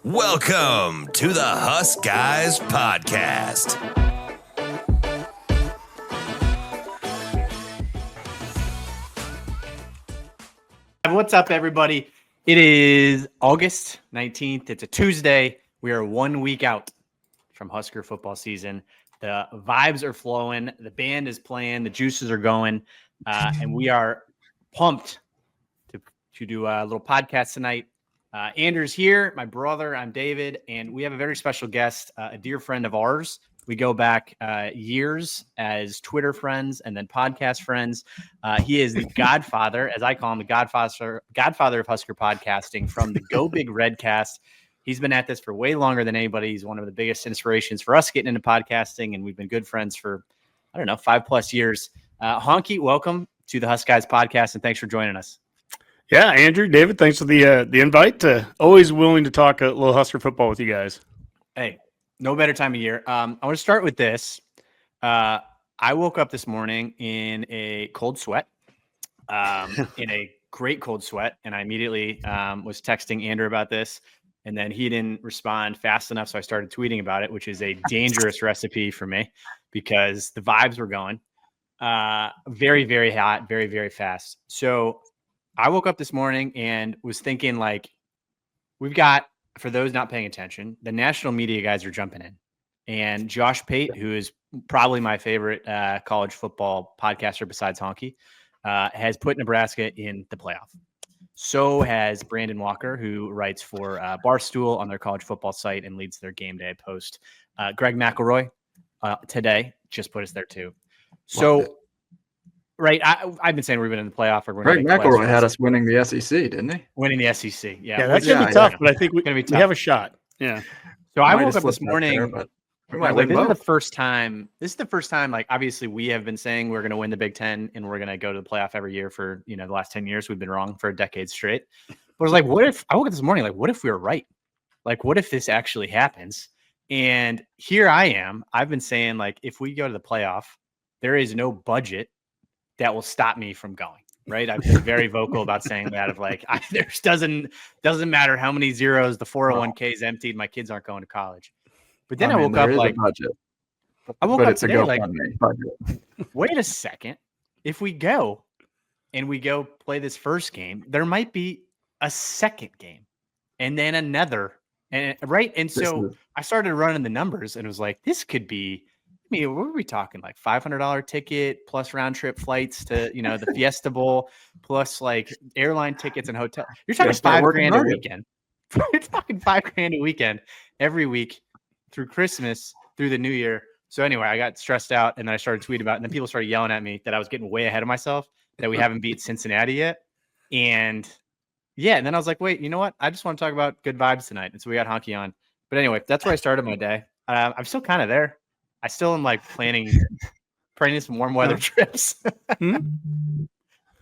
Welcome to the Husk Guys Podcast. What's up, everybody? It is August 19th. It's a Tuesday. We are 1 week out from Husker football season. The vibes are flowing. The band is playing. The juices are going. And we are pumped to do a little podcast tonight. Andrew's here, my brother. I'm David, and we have a very special guest, a dear friend of ours. We go back years as Twitter friends and then podcast friends. He is the godfather, as I call him, the godfather of Husker podcasting from the Go Big Redcast. He's been at this for way longer than anybody. He's one of the biggest inspirations for us getting into podcasting, and we've been good friends for, 5+ years. Honky, welcome to the Husk Guys Podcast, and thanks for joining us. Yeah, Andrew, David, thanks for the invite. Always willing to talk a little Husker football with you guys. Hey, no better time of year. I want to start with this. I woke up this morning in a cold sweat, in a great cold sweat, and I immediately was texting Andrew about this, and then he didn't respond fast enough, so I started tweeting about it, which is a dangerous recipe for me because the vibes were going very, very hot, very, very fast. So I woke up this morning and was thinking, like, we've got, for those not paying attention, the national media guys are jumping in. And Josh Pate, who is probably my favorite college football podcaster besides Honky, has put Nebraska in the playoff. So has Brandon Walker, who writes for Barstool on their college football site and leads their game day post. Greg McElroy today just put us there too. So, right, I've been saying we've been in the playoff. Greg McElroy had us winning the SEC, didn't he? Winning the SEC, yeah. That's going to be tough, but I think we have a shot. Yeah. So I woke up this morning. This is the first time. Like, obviously, we have been saying we're going to win the Big Ten and we're going to go to the playoff every year for the last 10 years. We've been wrong for a decade straight. But I was like, what if I woke up this morning? Like, what if we were right? Like, what if this actually happens? And here I am. I've been saying, like, if we go to the playoff, there is no budget that will stop me from going. Right. I've been very vocal about saying that, of like, doesn't matter how many zeros the 401k is emptied. My kids aren't going to college. But then I woke up like, I woke up today like, wait a second. If we go and we go play this first game, there might be a second game and then another. And right. And so I started running the numbers and it was like, this could be, what were we talking? Like $500 ticket plus round trip flights to, the Fiesta Bowl plus like airline tickets and hotel. You're talking $5,000 a weekend. It's talking $5,000 a weekend every week through Christmas, through the new year. So anyway, I got stressed out and then I started tweeting about it. And then people started yelling at me that I was getting way ahead of myself, that we haven't beat Cincinnati yet. And yeah, and then I was like, wait, you know what? I just want to talk about good vibes tonight. And so we got Honky on. But anyway, that's where I started my day. I'm still kind of there. I still am like planning some warm weather trips.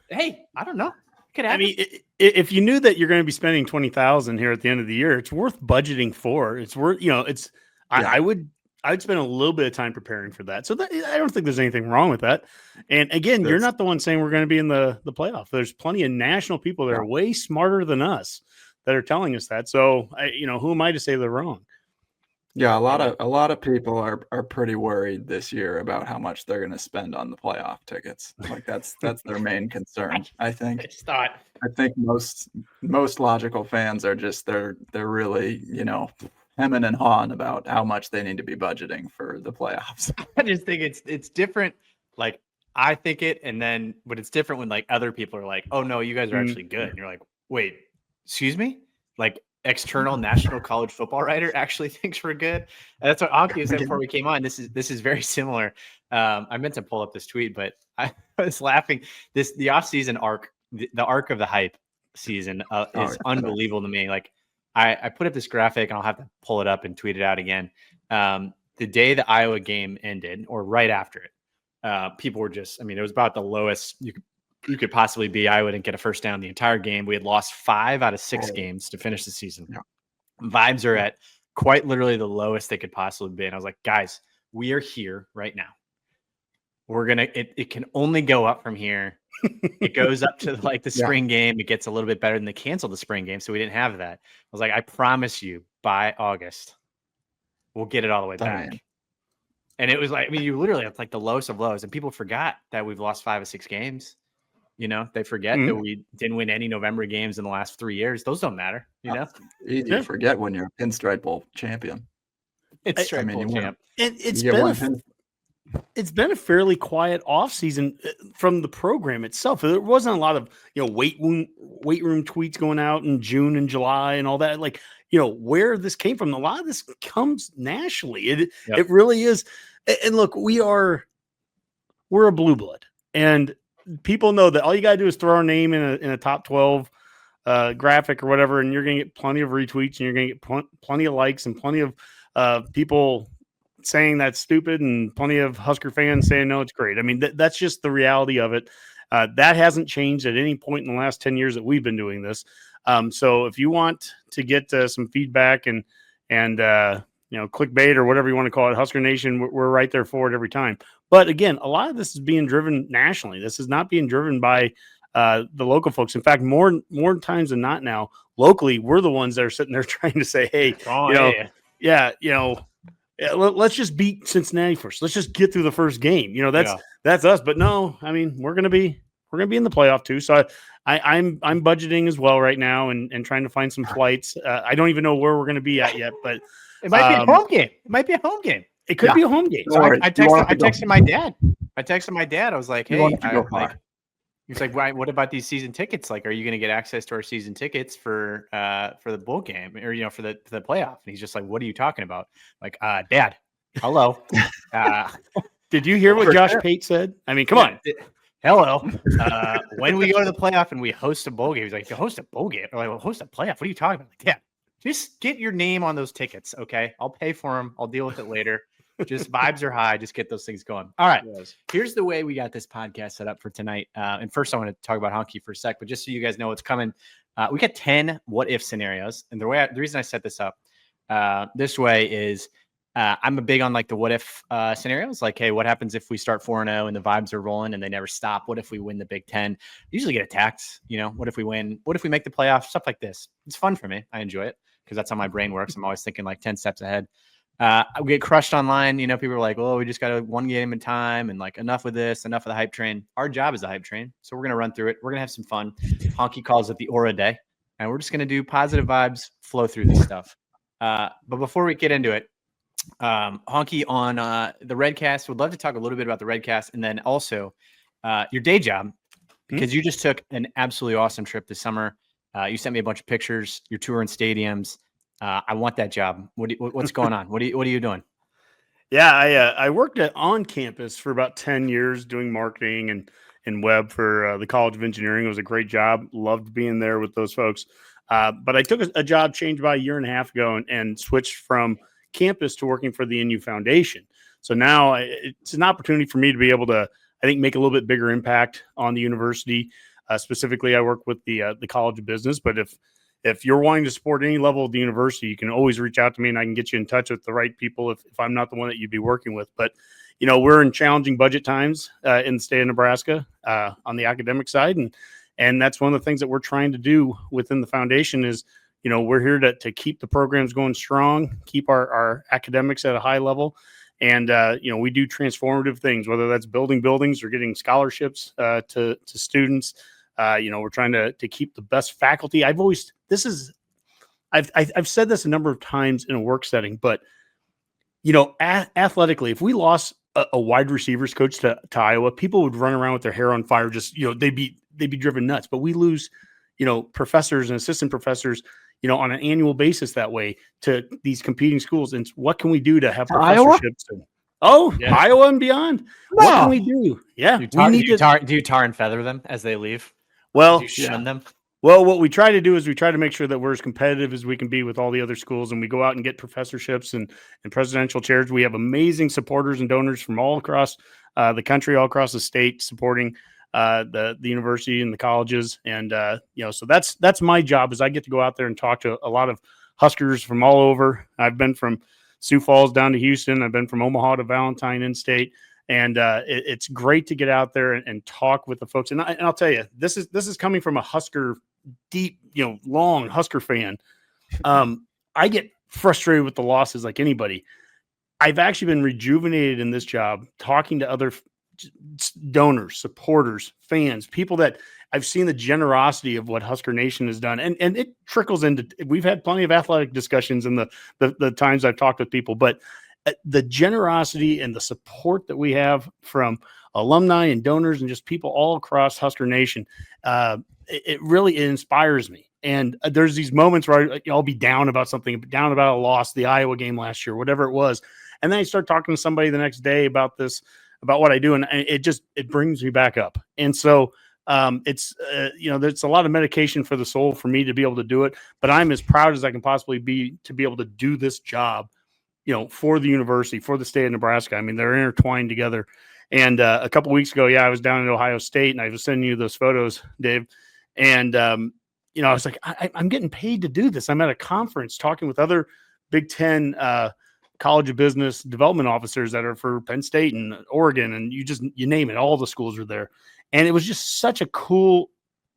Hey, I don't know. If you knew that you're going to be spending $20,000 here at the end of the year, it's worth budgeting for. It's worth, I would spend a little bit of time preparing for that. So I don't think there's anything wrong with that. And again, you're not the one saying we're going to be in the playoff. There's plenty of national people that are way smarter than us that are telling us that. So who am I to say they're wrong? Yeah, a lot of people are pretty worried this year about how much they're going to spend on the playoff tickets. Like that's their main concern. I think most logical fans are just they're really hemming and hawing about how much they need to be budgeting for the playoffs. I just think it's different. Like I think it, but it's different when like other people are like, oh no, you guys are actually good, and you're like, wait, excuse me, like. External national college football writer actually thinks we're good. And that's what Honky said before we came on. This is very similar. I meant to pull up this tweet, but I was laughing. The offseason arc, the arc of the hype season is unbelievable to me. Like I put up this graphic and I'll have to pull it up and tweet it out again. The day the Iowa game ended, or right after it, people were just, it was about the lowest you could possibly be. I wouldn't get a first down the entire game. We had lost 5 out of 6 games to finish the season. Yeah. Vibes are at quite literally the lowest they could possibly be. And I was like, guys, we are here right now. It can only go up from here. It goes up to like the spring game. It gets a little bit better than they canceled the spring game. So we didn't have that. I was like, I promise you by August, we'll get it all the way back. mean- And it was like, I mean, you literally have like the lowest of lows, and people forgot that we've lost 5 or 6 games. You know, they forget that we didn't win any November games in the last 3 years. Those don't matter. You know, Easy to forget when you're a Pinstripe Bowl champion. it's straight I mean, you champ. And it's been a fairly quiet offseason from the program itself. There wasn't a lot of, weight room tweets going out in June and July and all that. Like, where this came from. A lot of this comes nationally. It really is. And look, we're a blue blood, and people know that all you got to do is throw our name in a top 12 graphic or whatever, and you're going to get plenty of retweets, and you're going to get plenty of likes and plenty of people saying that's stupid, and plenty of Husker fans saying, no, it's great. I mean, that's just the reality of it. That hasn't changed at any point in the last 10 years that we've been doing this. So if you want to get some feedback and clickbait or whatever you want to call it, Husker Nation, we're right there for it every time. But again, a lot of this is being driven nationally. This is not being driven by the local folks. In fact, more times than not now, locally, we're the ones that are sitting there trying to say, hey, let's just beat Cincinnati first. Let's just get through the first game. That's us. But no, I mean, we're gonna be in the playoff too. So I'm budgeting as well right now and trying to find some flights. I don't even know where we're gonna be at yet, but it might be a home game. It might be a home game. It could be a home game. So I texted my dad. I was like, hey, he's like, why? What about these season tickets? Like, are you going to get access to our season tickets for the bowl game or for the playoff? And he's just like, what are you talking about? Like, Dad, hello. Did you hear what Josh Pate said? I mean, come on. Hello. When we go to the playoff and we host a bowl game, he's like, you host a bowl game? Or like, well, host a playoff? What are you talking about? Like, Dad, just get your name on those tickets, okay? I'll pay for them. I'll deal with it later. Just vibes are high. Just get those things going. All right. Yes. Here's the way we got this podcast set up for tonight. And first, I want to talk about Honky for a sec, but just so you guys know what's coming, we got 10 what if scenarios. And the reason I set this up this way is I'm a big on like the what if scenarios. Like, hey, what happens if we start 4-0 and the vibes are rolling and they never stop? What if we win the Big Ten? I usually get attacked. What if we win? What if we make the playoffs? Stuff like this. It's fun for me. I enjoy it because that's how my brain works. I'm always thinking like 10 steps ahead. I get crushed online. People are like, oh, we just got one game in time and like enough with this, enough of the hype train. Our job is the hype train. So we're going to run through it. We're going to have some fun. Honky calls it the Aura Day. And we're just going to do positive vibes, flow through this stuff. But before we get into it, Honky on the Redcast, would love to talk a little bit about the Redcast and then also your day job, because you just took an absolutely awesome trip this summer. You sent me a bunch of pictures. You're touring stadiums. I want that job. What's going on? What are you doing? Yeah, I worked on campus for about 10 years doing marketing and web for the College of Engineering. It was a great job. Loved being there with those folks. But I took a job change about a year and a half ago and switched from campus to working for the NU Foundation. So now it's an opportunity for me to be able to, I think, make a little bit bigger impact on the university. Specifically, I work with the College of Business, but if you're wanting to support any level of the university, you can always reach out to me and I can get you in touch with the right people if I'm not the one that you'd be working with. But, we're in challenging budget times in the state of Nebraska on the academic side. And that's one of the things that we're trying to do within the foundation is, we're here to keep the programs going strong, keep our academics at a high level. And, we do transformative things, whether that's building buildings or getting scholarships to students. We're trying to keep the best faculty. I've said this a number of times in a work setting, but athletically, if we lost a wide receivers coach to Iowa, people would run around with their hair on fire. Just, they'd be driven nuts, but we lose, professors and assistant professors, on an annual basis that way to these competing schools. And what can we do to have professorships? Iowa and beyond. No. What can we do? Yeah. Do you tar and feather them as they leave? Well, you shun them. Well, what we try to do is we try to make sure that we're as competitive as we can be with all the other schools, and we go out and get professorships and presidential chairs. We have amazing supporters and donors from all across the country, all across the state, supporting the university and the colleges. And so that's my job, is I get to go out there and talk to a lot of Huskers from all over. I've been from Sioux Falls down to Houston. I've been from Omaha to Valentine in-state. And it's great to get out there and talk with the folks. And I'll tell you, this is coming from a Husker, deep, long Husker fan. I get frustrated with the losses like anybody. I've actually been rejuvenated in this job, talking to other donors, supporters, fans, people that I've seen the generosity of what Husker Nation has done. And it trickles into, we've had plenty of athletic discussions in the times I've talked with people, but the generosity and the support that we have from alumni and donors and just people all across Husker Nation, it really inspires me. And there's these moments where I'll be down about something, down about a loss, the Iowa game last year, whatever it was. And then I start talking to somebody the next day about what I do. And it brings me back up. And so there's a lot of medication for the soul for me to be able to do it, but I'm as proud as I can possibly be to be able to do this job, for the university, for the state of Nebraska. I mean, they're intertwined together. And a couple of weeks ago, I was down in Ohio State, and I was sending you those photos, Dave. And, I was like, I'm getting paid to do this. I'm at a conference talking with other Big Ten College of Business development officers that are for Penn State and Oregon, and you name it, all the schools are there. And it was just such a cool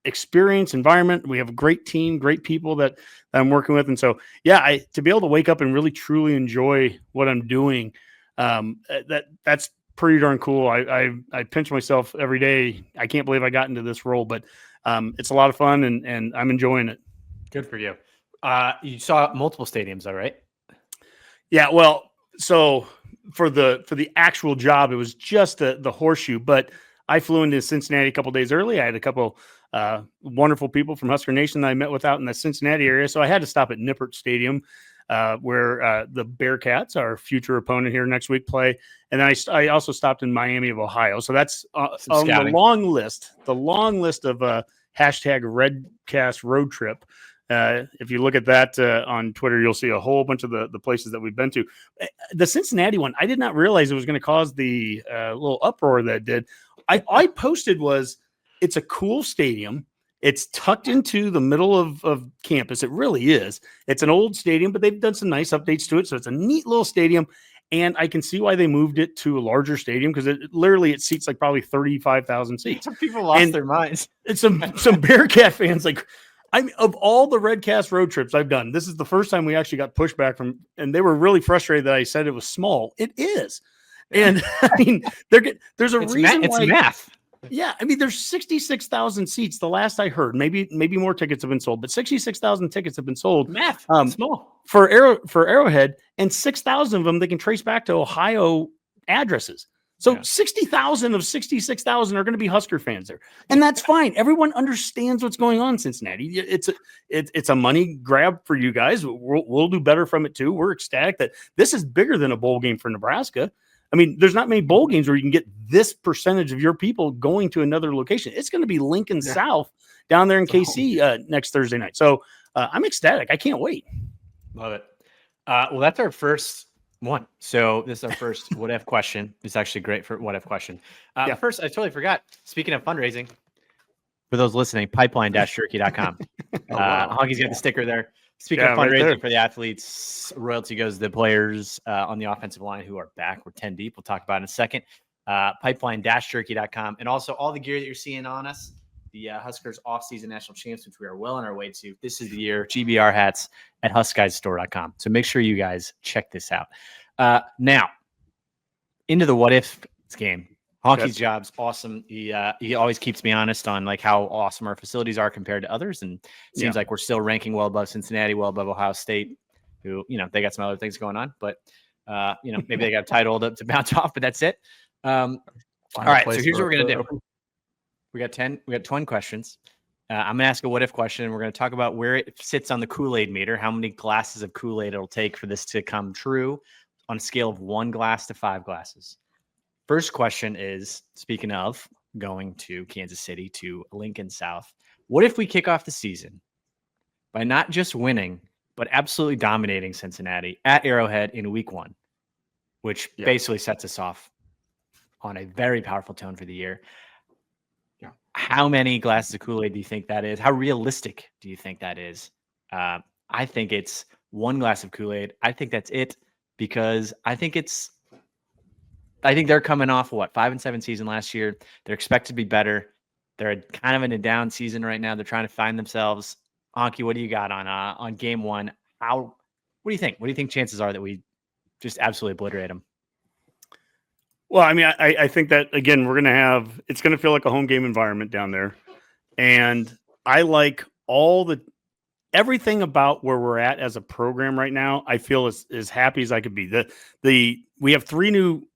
experience, environment. We have a great team, great people that I'm working with. And so, to be able to wake up and really truly enjoy what I'm doing, that's pretty darn cool. I pinch myself every day. I can't believe I got into this role, but it's a lot of fun and I'm enjoying it. Good for you. You saw multiple stadiums, all right? Yeah. Well, so for the actual job, it was just the horseshoe, but I flew into Cincinnati a couple days early. I had a couple wonderful people from Husker Nation that I met with out in the Cincinnati area. So I had to stop at Nippert Stadium, where the Bearcats, our future opponent here next week, play. And then I also stopped in Miami of Ohio. So that's on the long list of hashtag Redcast road trip. If you look at that on Twitter, you'll see a whole bunch of the places that we've been to. The Cincinnati one, I did not realize it was going to cause the little uproar that it did. I posted it's a cool stadium. It's tucked into the middle of campus. It really is. It's an old stadium, but they've done some nice updates to it. So it's a neat little stadium. And I can see why they moved it to a larger stadium, because it seats like probably 35,000 seats. People lost their minds. It's some Bearcat fans of all the Redcast road trips I've done, this is the first time we actually got pushback and they were really frustrated that I said it was small. It is. And I mean, there's a reason it's math. Yeah. I mean, there's 66,000 seats. The last I heard, maybe more tickets have been sold, but 66,000 tickets have been sold. Math. Small for Arrowhead, and 6,000 of them, they can trace back to Ohio addresses. So 60,000 of 66,000 are going to be Husker fans there. And that's fine. Everyone understands what's going on in Cincinnati. It's a money grab for you guys. We'll do better from it too. We're ecstatic that this is bigger than a bowl game for Nebraska. I mean, there's not many bowl games where you can get this percentage of your people going to another location. It's going to be Lincoln South down there in KC next Thursday night. So I'm ecstatic. I can't wait. Love it. Well, that's our first one. So this is our first what if question. It's actually great for what if question. First, I totally forgot. Speaking of fundraising, for those listening, pipeline-jerky.com. Honky's got the sticker there. Speaking of fundraising for the athletes, royalty goes to the players on the offensive line who are back. We're 10 deep. We'll talk about it in a second. Pipeline-jerky.com. And also all the gear that you're seeing on us, the Huskers off-season national champs, which we are well on our way to. This is the year. GBR hats at huskguysstore.com. So make sure you guys check this out. Now, into the what if game. Honky's job's awesome. He always keeps me honest on like how awesome our facilities are compared to others. And it seems like we're still ranking well above Cincinnati, well above Ohio State, who, they got some other things going on, but maybe they got a title to bounce off, but that's it. All right. So here's what we're going to do. We got 20 questions. I'm going to ask a what if question, and we're going to talk about where it sits on the Kool-Aid meter, how many glasses of Kool-Aid it'll take for this to come true on a scale of 1 glass to 5 glasses. First question is, speaking of going to Kansas City to Lincoln South, what if we kick off the season by not just winning, but absolutely dominating Cincinnati at Arrowhead in week 1, which basically sets us off on a very powerful tone for the year? How many glasses of Kool-Aid do you think that is? How realistic do you think that is? I think it's 1 glass of Kool-Aid. I think that's it, because I think they're coming off 5-7 season last year. They're expected to be better. They're kind of in a down season right now. They're trying to find themselves. Honky, what do you got on game 1? How What do you think? What do you think chances are that we just absolutely obliterate them? Well, I mean, I think that, again, it's going to feel like a home game environment down there. And I like everything about where we're at as a program right now. I feel as happy as I could be. We have 3 new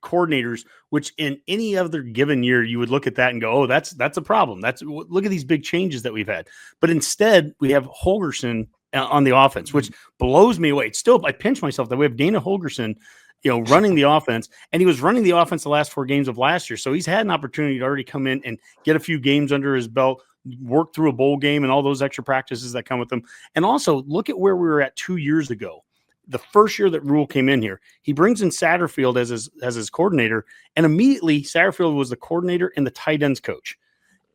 coordinators, which in any other given year, you would look at that and go, oh, that's a problem. Look at these big changes that we've had. But instead, we have Holgerson on the offense, which blows me away. I pinch myself that we have Dana Holgerson, running the offense, and he was running the offense the last 4 games of last year. So he's had an opportunity to already come in and get a few games under his belt, work through a bowl game and all those extra practices that come with them. And also look at where we were at 2 years ago. The first year that Rule came in here, he brings in Satterfield as his coordinator, and immediately Satterfield was the coordinator and the tight ends coach.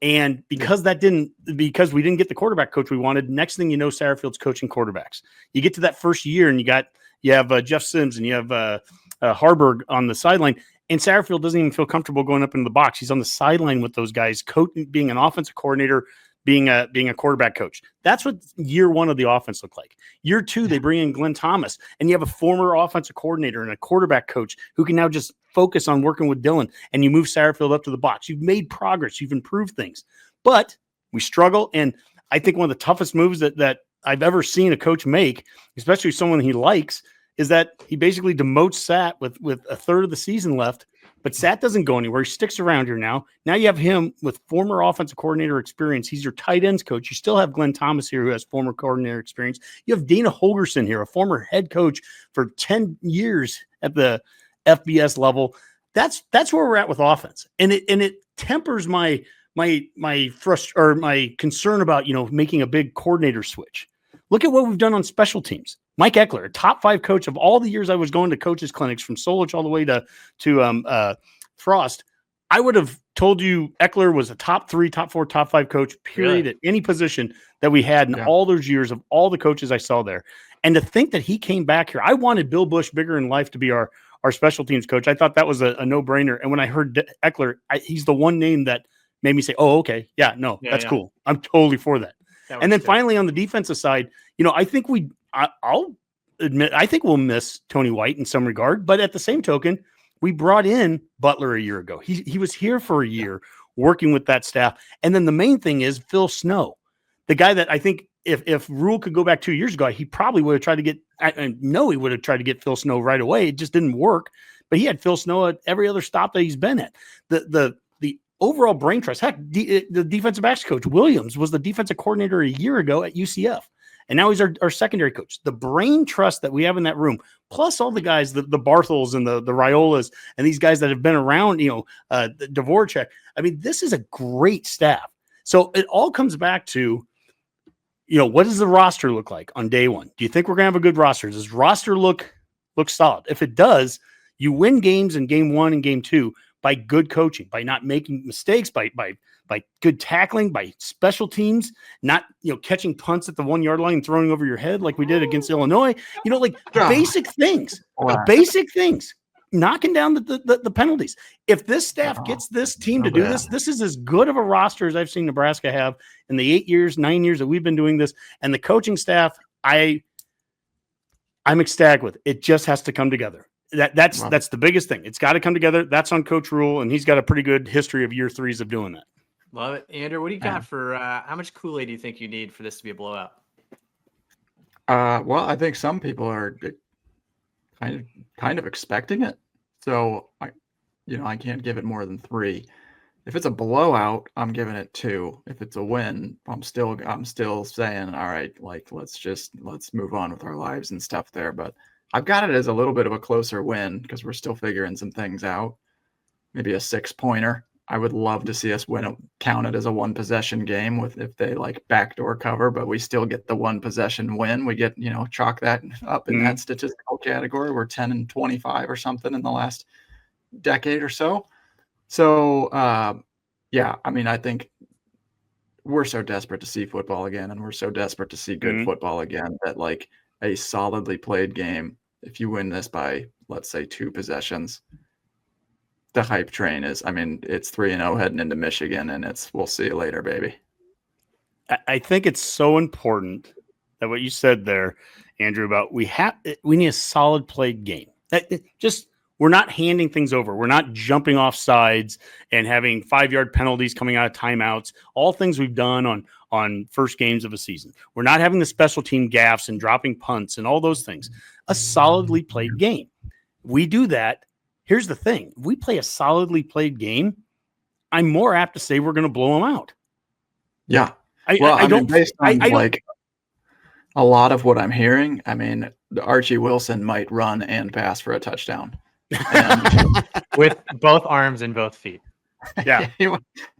And because we didn't get the quarterback coach we wanted, next thing you know, Satterfield's coaching quarterbacks. You get to that first year and you have Jeff Sims and you have Harburg on the sideline, and Satterfield doesn't even feel comfortable going up into the box. He's on the sideline with those guys, being an offensive coordinator, being a quarterback coach. That's what year 1 of the offense looked like. Year 2, they bring in Glenn Thomas, and you have a former offensive coordinator and a quarterback coach who can now just focus on working with Dylan, and you move Satterfield up to the box. You've made progress. You've improved things. But we struggle, and I think one of the toughest moves that I've ever seen a coach make, especially someone he likes, is that he basically demotes Sat with a third of the season left. But Sat doesn't go anywhere. He sticks around here now. Now you have him with former offensive coordinator experience. He's your tight ends coach. You still have Glenn Thomas here, who has former coordinator experience. You have Dana Holgerson here, a former head coach for 10 years at the FBS level. That's where we're at with offense, and it tempers my concern about making a big coordinator switch. Look at what we've done on special teams. Mike Eckler, a top 5 coach of all the years I was going to coaches clinics, from Solich all the way to Frost. I would have told you Eckler was a top 3, top 4, top 5 coach, period, at any position that we had in all those years of all the coaches I saw there. And to think that he came back here, I wanted Bill Bush, bigger in life, to be our special teams coach. I thought that was a no-brainer. And when I heard Eckler, he's the one name that made me say, oh, okay, that's cool. I'm totally for that. And then finally on the defensive side, I think I'll admit, I think we'll miss Tony White in some regard, but at the same token, we brought in Butler a year ago. He was here for a year working with that staff. And then the main thing is Phil Snow, the guy that I think if Rule could go back 2 years ago, he probably would have tried to get, I know he would have tried to get Phil Snow right away. It just didn't work, but he had Phil Snow at every other stop that he's been at. The overall brain trust, heck, the defensive backs coach Williams was the defensive coordinator a year ago at UCF. And now he's our secondary coach. The brain trust that we have in that room, plus all the guys, the Barthels and the Raiolas and these guys that have been around, the Dvorak. I mean, this is a great staff. So it all comes back to, what does the roster look like on day 1? Do you think we're going to have a good roster? Does roster look solid? If it does, you win games in game 1 and game 2 by good coaching, by not making mistakes, by good tackling, by special teams, not catching punts at the 1 yard line and throwing over your head like we did against Illinois. Basic things, knocking down the penalties. If this staff gets this team to do this is as good of a roster as I've seen Nebraska have in the 9 years that we've been doing this. And the coaching staff, I'm ecstatic with. It just has to come together. That's the biggest thing. It's got to come together. That's on Coach Rule, and he's got a pretty good history of year 3s of doing that. Love it. Andrew, what do you got for how much Kool-Aid do you think you need for this to be a blowout? Well, I think some people are kind of expecting it. So I can't give it more than 3. If it's a blowout, I'm giving it 2. If it's a win, I'm still saying, all right, let's move on with our lives and stuff there. But I've got it as a little bit of a closer win because we're still figuring some things out. Maybe a 6-pointer. I would love to see us count it as a 1-possession game if they backdoor cover, but we still get the 1-possession win. We get, chalk that up in that statistical category. We're 10-25 or something in the last decade or so. So, I think we're so desperate to see football again, and we're so desperate to see good football again that a solidly played game, if you win this by, let's say, 2 possessions, the hype train is, it's 3-0 heading into Michigan, and we'll see you later, baby. I think it's so important that what you said there Andrew, about we need a solid played game. We're not handing things over. We're not jumping off sides and having 5-yard penalties coming out of timeouts, all things we've done on first games of a season. We're not having the special team gaffes and dropping punts and all those things. A solidly played game. We do that. Here's the thing. If we play a solidly played game, I'm more apt to say we're going to blow them out. Yeah. Based on a lot of what I'm hearing, I mean, Archie Wilson might run and pass for a touchdown. With both arms and both feet. Yeah.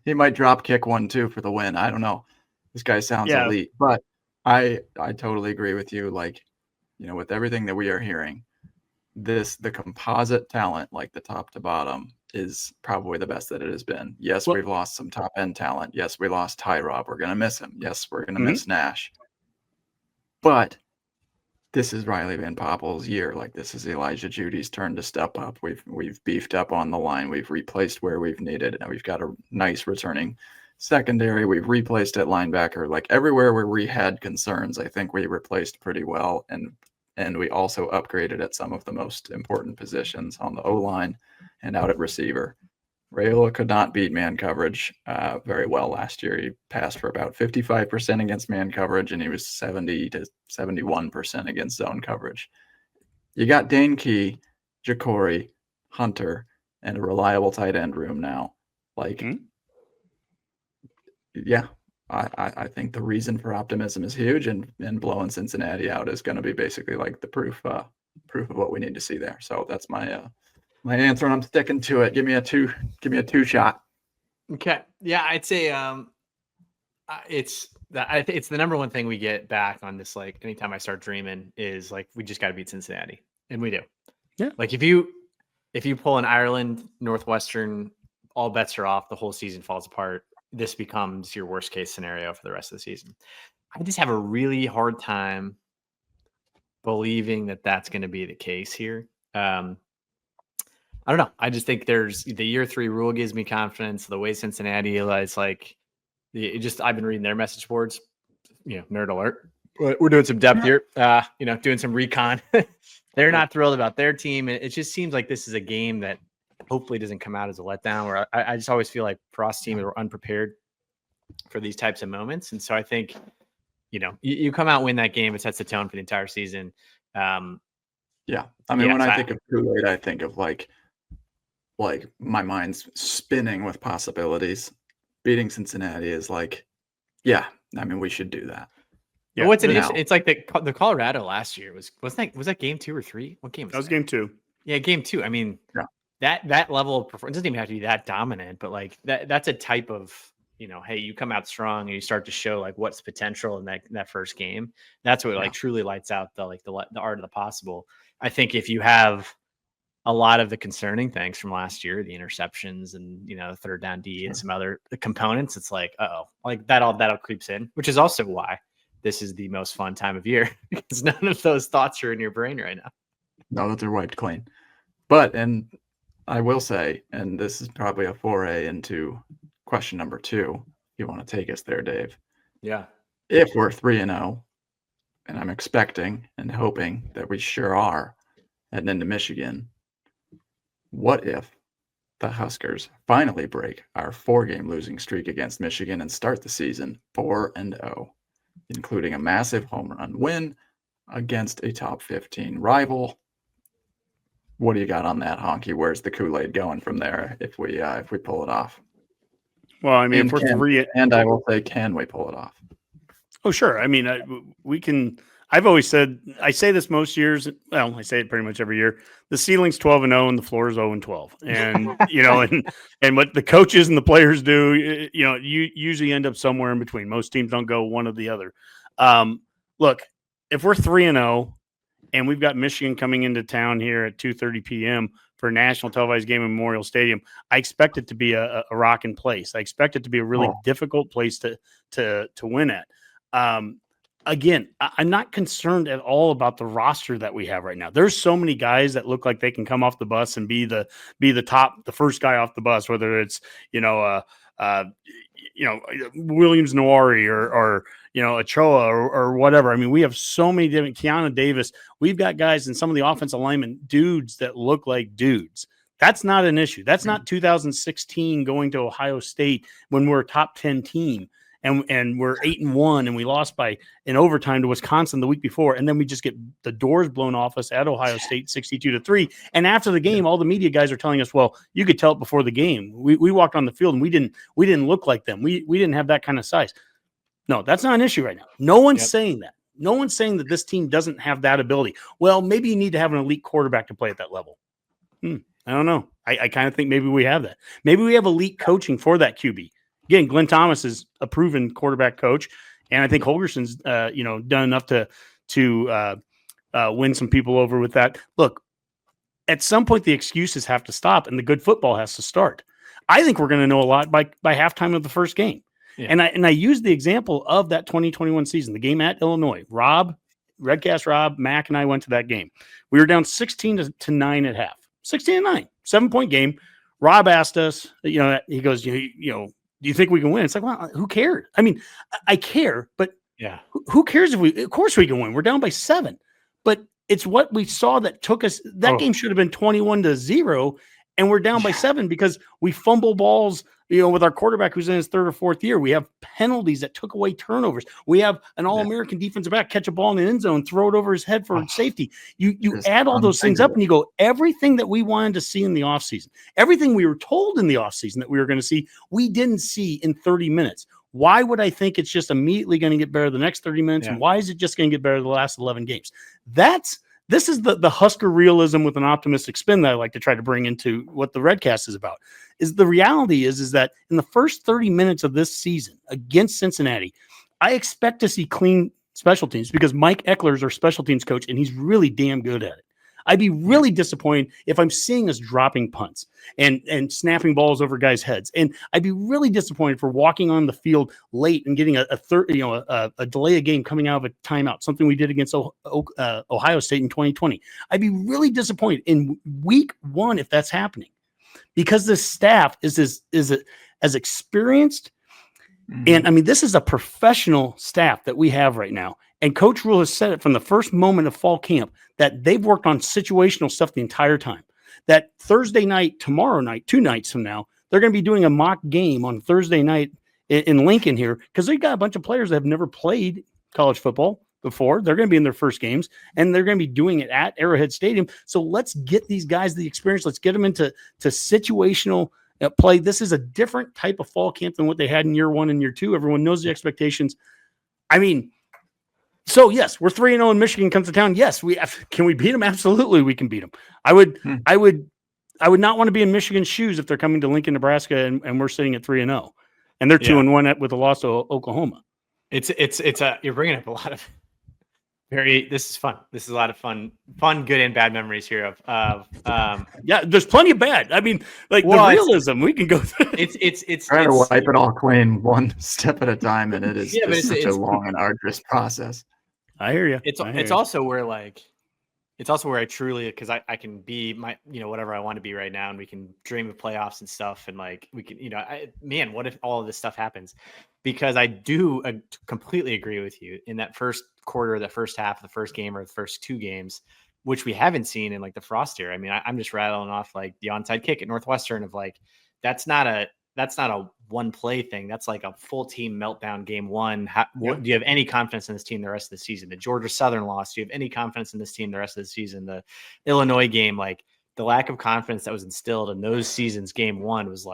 he might drop kick 1-2 for the win. I don't know. This guy sounds elite, but I totally agree with you. Like, with everything that we are hearing, the composite talent, like the top to bottom, is probably the best that it has been. Yes, we've lost some top end talent. Yes, we lost Tyrod. We're going to miss him. Yes, we're going to miss Nash. But this is Riley Van Poppel's year. Like, this is Elijah Judy's turn to step up. We've beefed up on the line. We've replaced where we've needed. And we've got a nice returning secondary. We've replaced at linebacker. Like, everywhere where we had concerns, I think we replaced pretty well. And we also upgraded at some of the most important positions on the O-line and out at receiver. Raiola could not beat man coverage very well last year. He passed for about 55% against man coverage, and he was 70 to 71% against zone coverage. You got Dane Key, Jacory, Hunter, and a reliable tight end room now. Like, yeah, I think the reason for optimism is huge, and blowing Cincinnati out is going to be basically like the proof of what we need to see there. So that's my answer, and I'm sticking to it. Give me a two shot. Okay. Yeah, I'd say it's the number one thing we get back on this. Like, anytime I start dreaming is like, we just got to beat Cincinnati, and we do. Yeah. Like, if you pull an Ireland, Northwestern, all bets are off. The whole season falls apart. This becomes your worst case scenario for the rest of the season. I just have a really hard time believing that that's going to be the case here. I don't know. I just think there's the year 3 rule gives me confidence. The way Cincinnati is, like, I've been reading their message boards, nerd alert. We're doing some depth here, doing some recon. They're not thrilled about their team. It just seems like this is a game that hopefully doesn't come out as a letdown, where I just always feel like Frost's team are unprepared for these types of moments. And so I think, you come out and win that game, it sets the tone for the entire season. Yeah. I mean, when I think of Kool-Aid, I think of like my mind's spinning with possibilities. Beating Cincinnati is like, yeah, I mean, we should do that. Yeah. What's it's like the Colorado last year was that game 2 or 3? What game was that? Was game 2. Yeah, game 2. I mean, that level of performance doesn't even have to be that dominant, but like that's a type of, hey, you come out strong and you start to show like what's potential in that first game. That's what like truly lights out the art of the possible. I think if you have a lot of the concerning things from last year, the interceptions and, the third down D and some other components, it's like, like that'll creeps in, which is also why this is the most fun time of year, because none of those thoughts are in your brain right now. No, that they're wiped clean. But, and I will say, and this is probably a foray into question number 2. You want to take us there, Dave? Yeah. If we're 3-0, and I'm expecting and hoping that we sure are heading into Michigan, what if the Huskers finally break our 4-game losing streak against Michigan and start the season 4-0, including a massive home run win against a top 15 rival? What do you got on that, Honky? Where's the Kool-Aid going from there if we pull it off? Well, I mean, and I will say, can we pull it off? Oh, sure. I mean, we can. I've always said, I say this most years. Well, I say it pretty much every year. The ceiling's 12-0 and the floor is 0-12. And and what the coaches and the players do, you usually end up somewhere in between. Most teams don't go one or the other. Look, if we're 3-0 and we've got Michigan coming into town here at 2:30 p.m. for a national televised game in Memorial Stadium, I expect it to be a rocking place. I expect it to be a really difficult place to win at. Again, I'm not concerned at all about the roster that we have right now. There's so many guys that look like they can come off the bus and be the first guy off the bus, whether it's, Williams Nowari or Ochoa or whatever. I mean, we have so many different Keanu Davis. We've got guys in some of the offensive linemen, dudes that look like dudes. That's not an issue. That's not 2016 going to Ohio State when we're a top 10 team and we're 8-1 and we lost in overtime to Wisconsin the week before. And then we just get the doors blown off us at Ohio State 62-3. And after the game, all the media guys are telling us, well, you could tell it before the game. We walked on the field and we didn't look like them. We didn't have that kind of size. No, that's not an issue right now. No one's saying that. No one's saying that this team doesn't have that ability. Well, maybe you need to have an elite quarterback to play at that level. I don't know. I kind of think maybe we have that. Maybe we have elite coaching for that QB. Again, Glenn Thomas is a proven quarterback coach, and I think Holgerson's done enough to win some people over with that. Look, at some point the excuses have to stop, and the good football has to start. I think we're going to know a lot by halftime of the first game. Yeah. And I used the example of that 2021 season, the game at Illinois. Redcast Rob, Mac, and I went to that game. We were down 16-9 at half. 16-9, 7-point game. Rob asked us, he goes, do you think we can win? It's like, well, who cares? I mean, I care, but who cares of course we can win. We're down by 7, but it's what we saw that took us. That game should have been 21-0, and we're down by 7 because we fumble balls, with our quarterback who's in his 3rd or 4th year. We have penalties that took away turnovers. We have an All-American defensive back catch a ball in the end zone, throw it over his head for safety. You add all those things up and you go, everything that we wanted to see in the offseason, everything we were told in the offseason that we were going to see, we didn't see in 30 minutes. Why would I think it's just immediately going to get better the next 30 minutes? And why is it just going to get better the last 11 games? This is the Husker realism with an optimistic spin that I like to try to bring into what the Redcast is about. Is the reality is that in the first 30 minutes of this season against Cincinnati, I expect to see clean special teams because Mike Eckler is our special teams coach, and he's really damn good at it. I'd be really disappointed if I'm seeing us dropping punts and snapping balls over guys' heads. And I'd be really disappointed for walking on the field late and getting a delay of game coming out of a timeout, something we did against Ohio State in 2020. I'd be really disappointed in week 1 if that's happening, because this staff is as experienced. And I mean, this is a professional staff that we have right now. And Coach Rule has said it from the first moment of fall camp that they've worked on situational stuff the entire time. That Thursday night, tomorrow night, 2 nights from now, they're going to be doing a mock game on Thursday night in Lincoln here because they've got a bunch of players that have never played college football before. They're going to be in their first games, and they're going to be doing it at Arrowhead Stadium. So let's get these guys the experience. Let's get them into situational play. This is a different type of fall camp than what they had in year 1 and year 2. Everyone knows the expectations. I mean, so yes, we're 3-0 and Michigan comes to town. Yes, can we beat them? Absolutely, we can beat them. I would not want to be in Michigan's shoes if they're coming to Lincoln, Nebraska, and we're sitting at 3-0, and they're 2-1 with a loss to Oklahoma. You're bringing up a lot of this is fun. This is a lot of fun, good and bad memories here of there's plenty of bad. I mean, the realism we can go through. It's trying to wipe it all clean one step at a time, and it is such a long and arduous process. I hear you. It's also where I truly, because I can be my whatever I want to be right now, and we can dream of playoffs and stuff, and we can what if all of this stuff happens? Because I do completely agree with you in that first quarter, the first half, the first game, or the first 2 games, which we haven't seen in the Frost era. I mean, I'm just rattling off the onside kick at Northwestern of that's not a one play thing. That's a full team meltdown game 1. Do you have any confidence in this team the rest of the season? The Georgia Southern loss. Do you have any confidence in this team the rest of the season? The Illinois game, the lack of confidence that was instilled in those seasons, game 1 was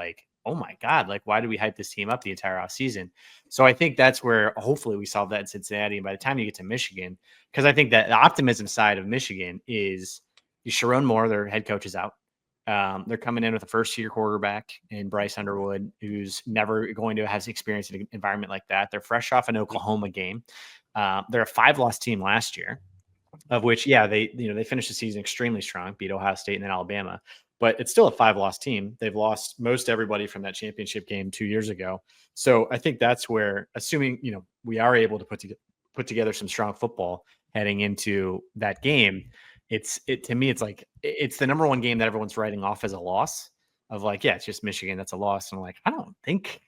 oh my God, why did we hype this team up the entire off season? So I think that's where hopefully we solve that in Cincinnati. And by the time you get to Michigan, because I think that the optimism side of Michigan is Sharon Moore, their head coach, is out. They're coming in with a first-year quarterback in Bryce Underwood, who's never going to have experience in an environment like that. They're fresh off an Oklahoma game. They're a 5-loss team last year, of which, they finished the season extremely strong, beat Ohio State and then Alabama. But it's still a 5-loss team. They've lost most everybody from that championship game 2 years ago. So I think that's where, assuming we are able to put together some strong football heading into that game, to me it's the number 1 game that everyone's writing off as a loss. Of it's just Michigan, that's a loss. And I'm I don't think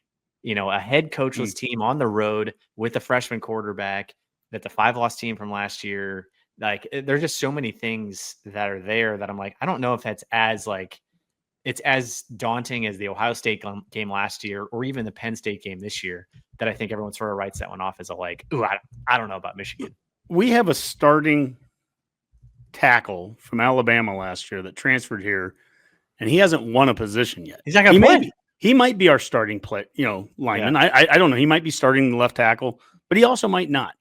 a head coachless team on the road with a freshman quarterback, that the 5-loss team from last year. Like, there's just so many things that are there that I'm like, I don't know if that's it's as daunting as the Ohio State game last year, or even the Penn State game this year, that I think everyone sort of writes that one off as a like, ooh, I don't know about Michigan. We have a starting tackle from Alabama last year that transferred here, and he hasn't won a position yet. He's not going to play. He might be our starting lineman. Yeah. I don't know. He might be starting the left tackle, but he also might not.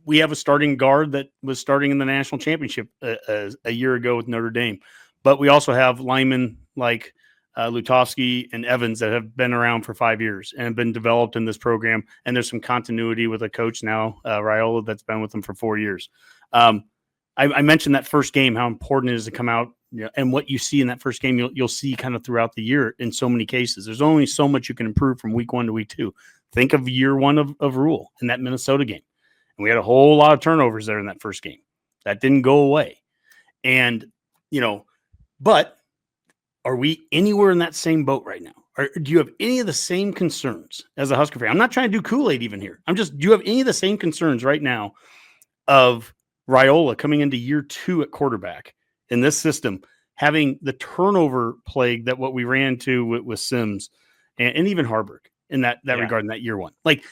We have a starting guard that was starting in the national championship a year ago with Notre Dame. But we also have linemen like Lutovsky and Evans that have been around for 5 years and have been developed in this program. And there's some continuity with a coach now, Raiola, that's been with them for 4 years. I mentioned that first game, how important it is to come out, and what you see in that first game, you'll see kind of throughout the year in so many cases. There's only so much you can improve from week 1 to week 2. Think of year 1 of Rule in that Minnesota game. And we had a whole lot of turnovers there in that first game. That didn't go away. And, but are we anywhere in that same boat right now? Or do you have any of the same concerns as a Husker fan? I'm not trying to do Kool-Aid even here. Do you have any of the same concerns right now of Raiola coming into year 2 at quarterback in this system, having the turnover plague that what we ran into with Sims and even Harburg in that regard in that year 1? Like,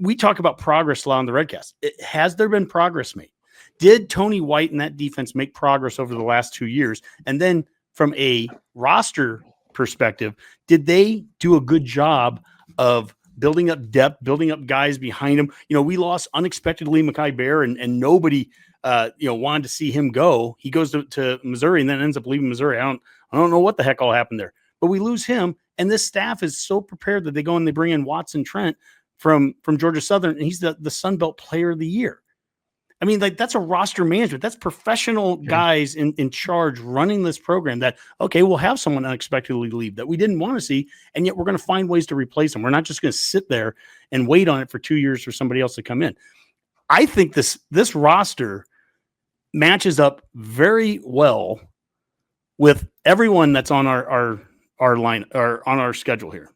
we talk about progress a lot on the Redcast. Has there been progress made? Did Tony White and that defense make progress over the last 2 years? And then from a roster perspective, did they do a good job of building up depth, building up guys behind him? We lost unexpectedly Mekhi Bear, and nobody wanted to see him go. He goes to Missouri and then ends up leaving Missouri. I don't know what the heck all happened there, but we lose him. And this staff is so prepared that they go and they bring in Watson Trent from Georgia Southern, and he's the Sun Belt Player of the Year. I mean, like, that's a roster management. That's professional guys in charge running this program that, okay, we'll have someone unexpectedly leave that we didn't want to see, and yet we're going to find ways to replace them. We're not just going to sit there and wait on it for 2 years for somebody else to come in. I think this roster matches up very well with everyone that's on our line or on our schedule here.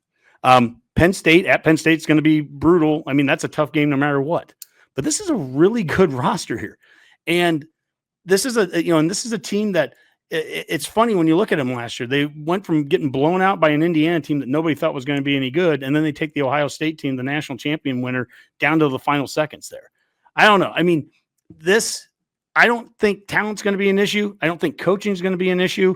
Penn State is going to be brutal. I mean, that's a tough game no matter what. But this is a really good roster here. And this is a team that it's funny when you look at them last year. They went from getting blown out by an Indiana team that nobody thought was going to be any good, and then they take the Ohio State team, the national champion winner, down to the final seconds there. I don't know. I mean, I don't think talent's going to be an issue. I don't think coaching is going to be an issue.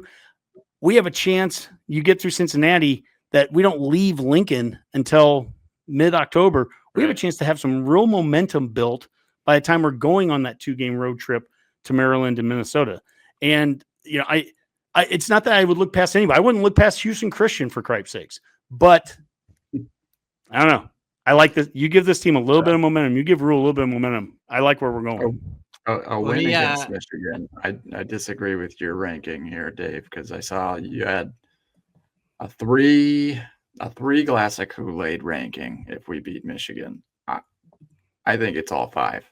We have a chance. You get through Cincinnati that we don't leave Lincoln until mid-October. We have a chance to have some real momentum built by the time we're going on that 2-game road trip to Maryland and Minnesota. And, it's not that I would look past anybody. I wouldn't look past Houston Christian, for cripe's sakes. But I don't know. I like this. You give this team a little bit of momentum. You give Rule a little bit of momentum. I like where we're going. A win against Michigan. I disagree with your ranking here, Dave, because I saw you had a three glass of Kool-Aid ranking if we beat Michigan. I think it's all 5.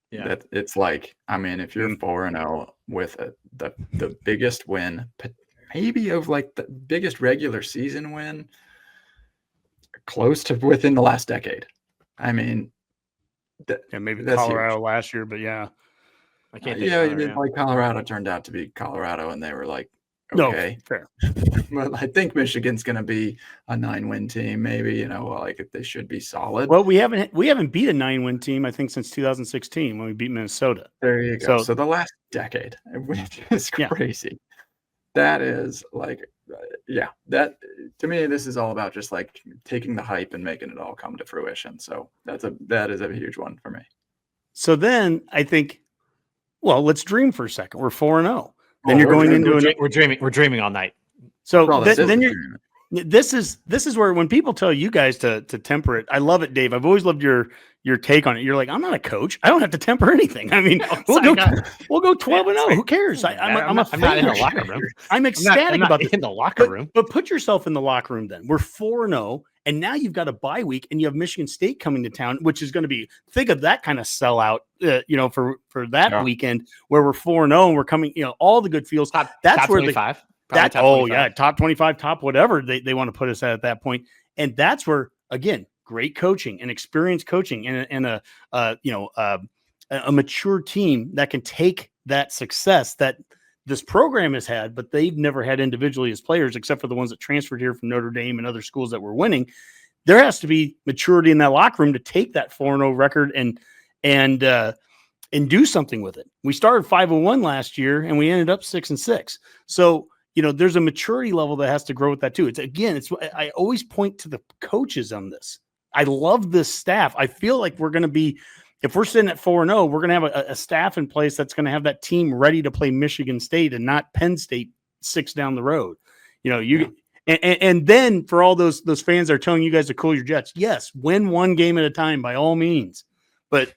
Yeah, that it's like, I mean, if you're 4-0 with the biggest win, maybe of like the biggest regular season win, close to within the last decade. I mean, maybe Colorado huge. Last year, but yeah, I can't. Like Colorado turned out to be Colorado, and they were like, okay, no, fair. But I think Michigan's going to be a 9-win team. Maybe like they should be solid. Well, we haven't beat a 9-win team, I think, since 2016 when we beat Minnesota. There you go. So the last decade, which is crazy. Yeah. That is like, that to me, this is all about just like taking the hype and making it all come to fruition. So that is a huge one for me. So then I think, well, let's dream for a second. We're 4-0. Then you're going into we're dreaming all night. So then this is where when people tell you guys to temper it, I love it, Dave. I've always loved your take on it. You're like, I'm not a coach. I don't have to temper anything. I mean, we'll go 12-0. Who cares? I'm not in the locker room. I'm ecstatic about this. In the locker room. But put yourself in the locker room then. We're 4-0. And now you've got a bye week, and you have Michigan State coming to town, which is going to be, think of that kind of sellout, for that weekend where we're 4-0 and we're coming, all the good feels. That's where 25. Top 25, top whatever they want to put us at that point. And that's where, again, great coaching and experienced coaching and a mature team that can take that success that this program has had, but they've never had individually as players, except for the ones that transferred here from Notre Dame and other schools that were winning. There has to be maturity in that locker room to take that 4-0 record and do something with it. We started 5-1 last year and we ended up 6-6. So, there's a maturity level that has to grow with that too. I always point to the coaches on this. I love this staff. I feel like we're going to be, if we're sitting at 4-0, we're going to have a staff in place that's going to have that team ready to play Michigan State and not Penn State 6 down the road. And then for all those fans that are telling you guys to cool your jets, yes, win one game at a time by all means. But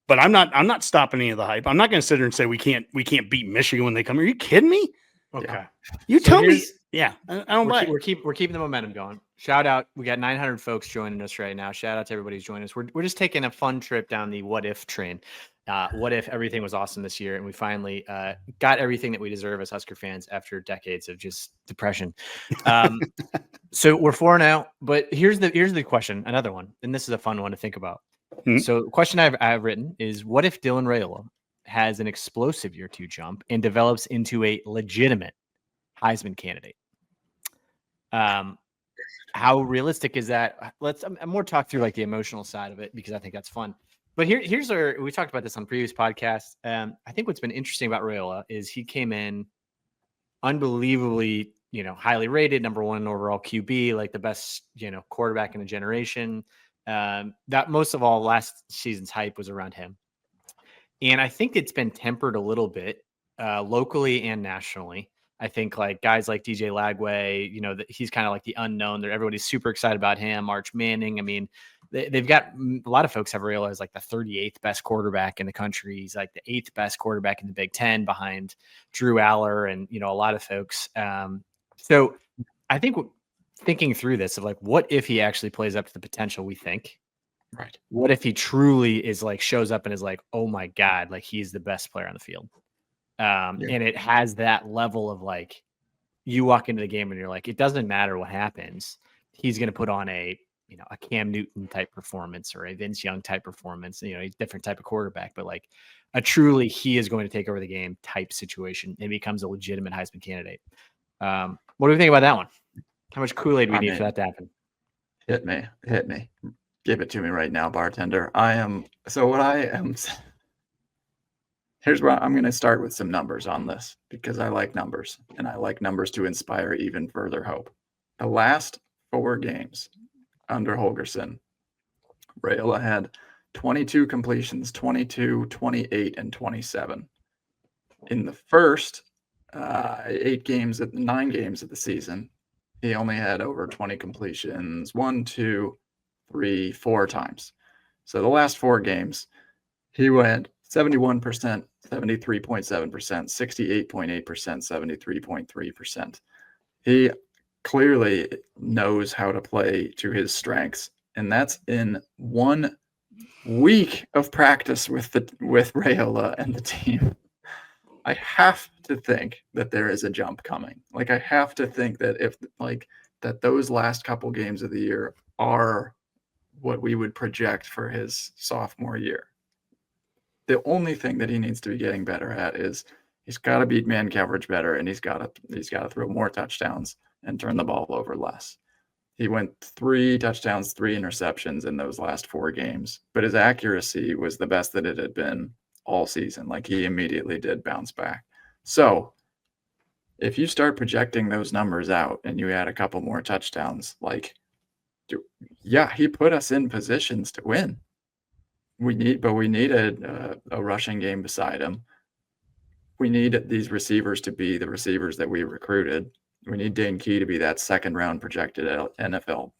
I'm not stopping any of the hype. I'm not going to sit here and say we can't beat Michigan when they come here. Are you kidding me? Okay. Yeah. You tell me. Yeah, I don't buy it. We're keeping the momentum going. Shout out. We got 900 folks joining us right now. Shout out to everybody who's joining us. We're just taking a fun trip down the what if train. What if everything was awesome this year and we finally got everything that we deserve as Husker fans after decades of just depression. So we're 4-0, but here's the question, another one, and this is a fun one to think about. Mm-hmm. So the question I've written is, what if Dylan Raiola has an explosive year 2 jump and develops into a legitimate Heisman candidate? How realistic is that? Let's more talk through like the emotional side of it, because I think that's fun. But here's our, we talked about this on previous podcasts. I think what's been interesting about Raiola is he came in unbelievably, highly rated, number 1 overall QB, like the best, quarterback in a generation. That most of all last season's hype was around him. And I think it's been tempered a little bit locally and nationally. I think like guys like DJ Lagway, he's kind of like the unknown there. Everybody's super excited about him. Arch Manning. I mean, they've got a lot of folks have realized like the 38th best quarterback in the country. He's like the 8th best quarterback in the Big Ten behind Drew Aller and, a lot of folks. So I think thinking through this of like, what if he actually plays up to the potential we think? Right. What if he truly is like, shows up and is like, oh my God, like he's the best player on the field. And it has that level of like, you walk into the game and you're like, it doesn't matter what happens. He's going to put on a Cam Newton type performance or a Vince Young type performance, a different type of quarterback, but like a truly, he is going to take over the game type situation and becomes a legitimate Heisman candidate. What do we think about that one? How much Kool-Aid we need for that to happen? Hit me. Give it to me right now, bartender. Here's where I'm going to start with some numbers on this, because I like numbers and I like numbers to inspire even further hope. The last 4 games under Holgorsen, Raiola had 22 completions, 22, 28, and 27. In the first 9 games of the season, he only had over 20 completions 1, 2, 3, 4 times. So the last 4 games, he went 71%, 73.7%, 68.8%, 73.3%. He clearly knows how to play to his strengths, and that's in 1 week of practice with Raiola and the team. I have to think that there is a jump coming. Like, I have to think that that those last couple games of the year are what we would project for his sophomore year. The only thing that he needs to be getting better at is he's got to beat man coverage better, and he's got to throw more touchdowns and turn the ball over less. He went 3 touchdowns, 3 interceptions in those last 4 games, but his accuracy was the best that it had been all season. Like, he immediately did bounce back. So if you start projecting those numbers out and you add a couple more touchdowns, he put us in positions to win. We need a rushing game beside him. We need these receivers to be the receivers that we recruited. We need Dane Key to be that 2nd round projected NFL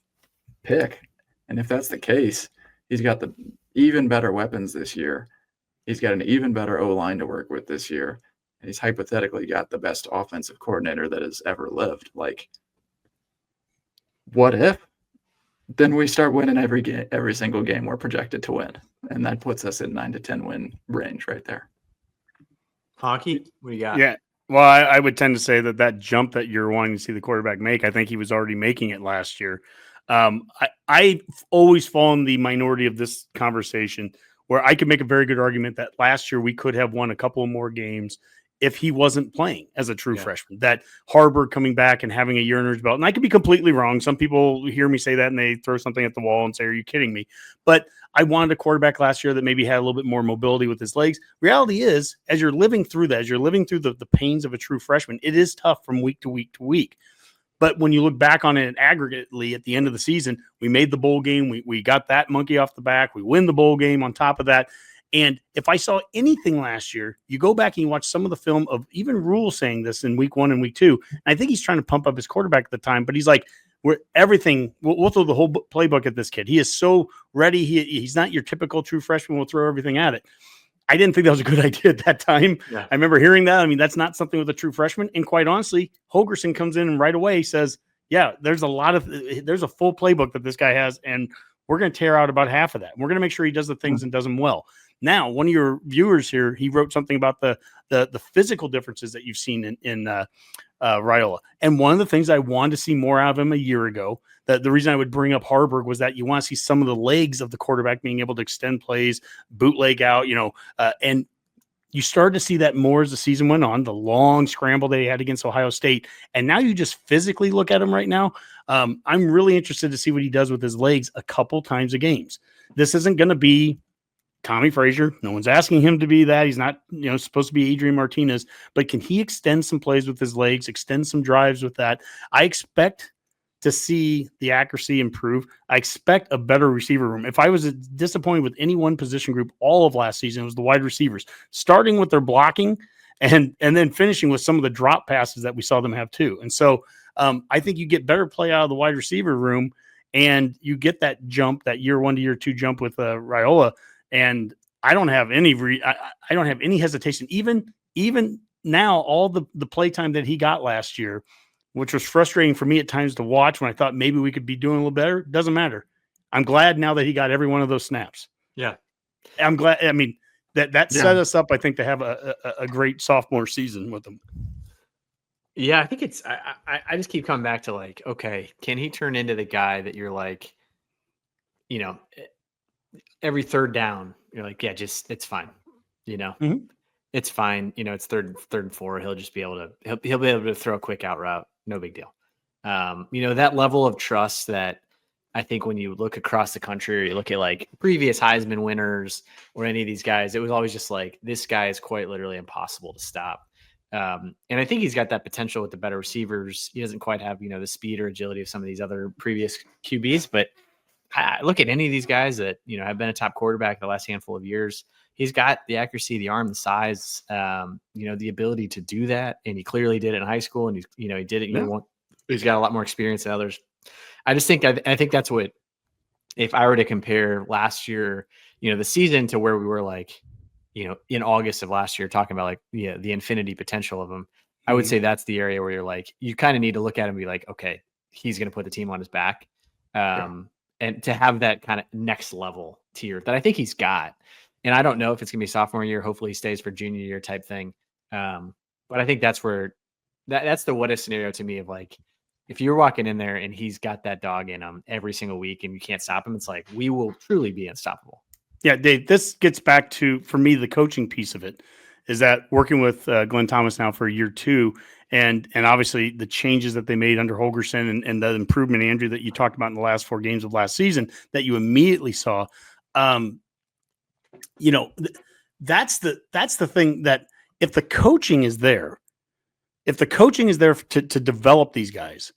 pick. And if that's the case, he's got the even better weapons this year. He's got an even better O-line to work with this year. And he's hypothetically got the best offensive coordinator that has ever lived. Like, what if? Then we start winning every single game we're projected to win. And that puts us in 9 to 10 win range right there. Honky, what do you got? Yeah. Well, I would tend to say that jump that you're wanting to see the quarterback make, I think he was already making it last year. I've always fallen the minority of this conversation where I could make a very good argument that last year we could have won a couple of more games if he wasn't playing as a true freshman. That Harburg coming back and having a year under his belt, and I could be completely wrong. Some people hear me say that and they throw something at the wall and say, "Are you kidding me?" But I wanted a quarterback last year that maybe had a little bit more mobility with his legs. Reality is, as you're living through that, as you're living through the pains of a true freshman, it is tough from week to week to week. But when you look back on it aggregately at the end of the season, we made the bowl game. We got that monkey off the back. We win the bowl game on top of that. And if I saw anything last year, you go back and you watch some of the film of even Rule saying this in week 1 and week 2. And I think he's trying to pump up his quarterback at the time, but he's like, we'll throw the whole playbook at this kid. He is so ready. He's not your typical true freshman. We'll throw everything at it. I didn't think that was a good idea at that time. Yeah. I remember hearing that. I mean, that's not something with a true freshman. And quite honestly, Holgorsen comes in and right away says, yeah, there's a full playbook that this guy has, and we're going to tear out about half of that. We're going to make sure he does the things and does them well. Now, one of your viewers here, he wrote something about the physical differences that you've seen in Raiola. And one of the things I wanted to see more out of him a year ago, that the reason I would bring up Harburg was that you want to see some of the legs of the quarterback being able to extend plays, bootleg out, and you started to see that more as the season went on, the long scramble they had against Ohio State. And now you just physically look at him right now. I'm really interested to see what he does with his legs a couple times a games. This isn't going to be Tommy Frazier. No one's asking him to be that. He's not, supposed to be Adrian Martinez, but can he extend some plays with his legs, extend some drives with that? I expect to see the accuracy improve. I expect a better receiver room. If I was disappointed with any one position group all of last season, it was the wide receivers, starting with their blocking and then finishing with some of the drop passes that we saw them have too. And so I think you get better play out of the wide receiver room, and you get that jump, that year 1 to year 2 jump with Raiola. And I don't have any I don't have any hesitation. Even now, all the play time that he got last year, which was frustrating for me at times to watch when I thought maybe we could be doing a little better, doesn't matter. I'm glad now that he got every one of those snaps. Yeah. I'm glad. I mean, that set us up, I think, to have a great sophomore season with him. Yeah, I think it's I just keep coming back to like, okay, can he turn into the guy that you're like, every third down, you're like, yeah, just it's fine. It's fine. It's third and 4. He'll just be able to he'll be able to throw a quick out route. No big deal. That level of trust that I think when you look across the country or you look at like previous Heisman winners or any of these guys, it was always just like, this guy is quite literally impossible to stop. And I think he's got that potential with the better receivers. He doesn't quite have, the speed or agility of some of these other previous QBs, but I look at any of these guys that, have been a top quarterback the last handful of years. He's got the accuracy, the arm, the size, the ability to do that. And he clearly did it in high school, and he did it. He's got a lot more experience than others. I just think, I think that's what, if I were to compare last year, the season to where we were like, in August of last year, talking about like the infinity potential of him, I would say that's the area where you're like, you kind of need to look at him and be like, okay, he's going to put the team on his back. And to have that kind of next level tier that I think he's got. And I don't know if it's going to be sophomore year. Hopefully he stays for junior year type thing. But I think that's where that's the what if scenario to me of like, if you're walking in there and he's got that dog in him every single week and you can't stop him, it's like, we will truly be unstoppable. Yeah, Dave, this gets back to, for me, the coaching piece of it is that working with Glenn Thomas now for year 2, and obviously the changes that they made under Holgorsen and the improvement, Andrew, that you talked about in the last 4 games of last season that you immediately saw. That's the thing, that if the coaching is there, to develop these guys,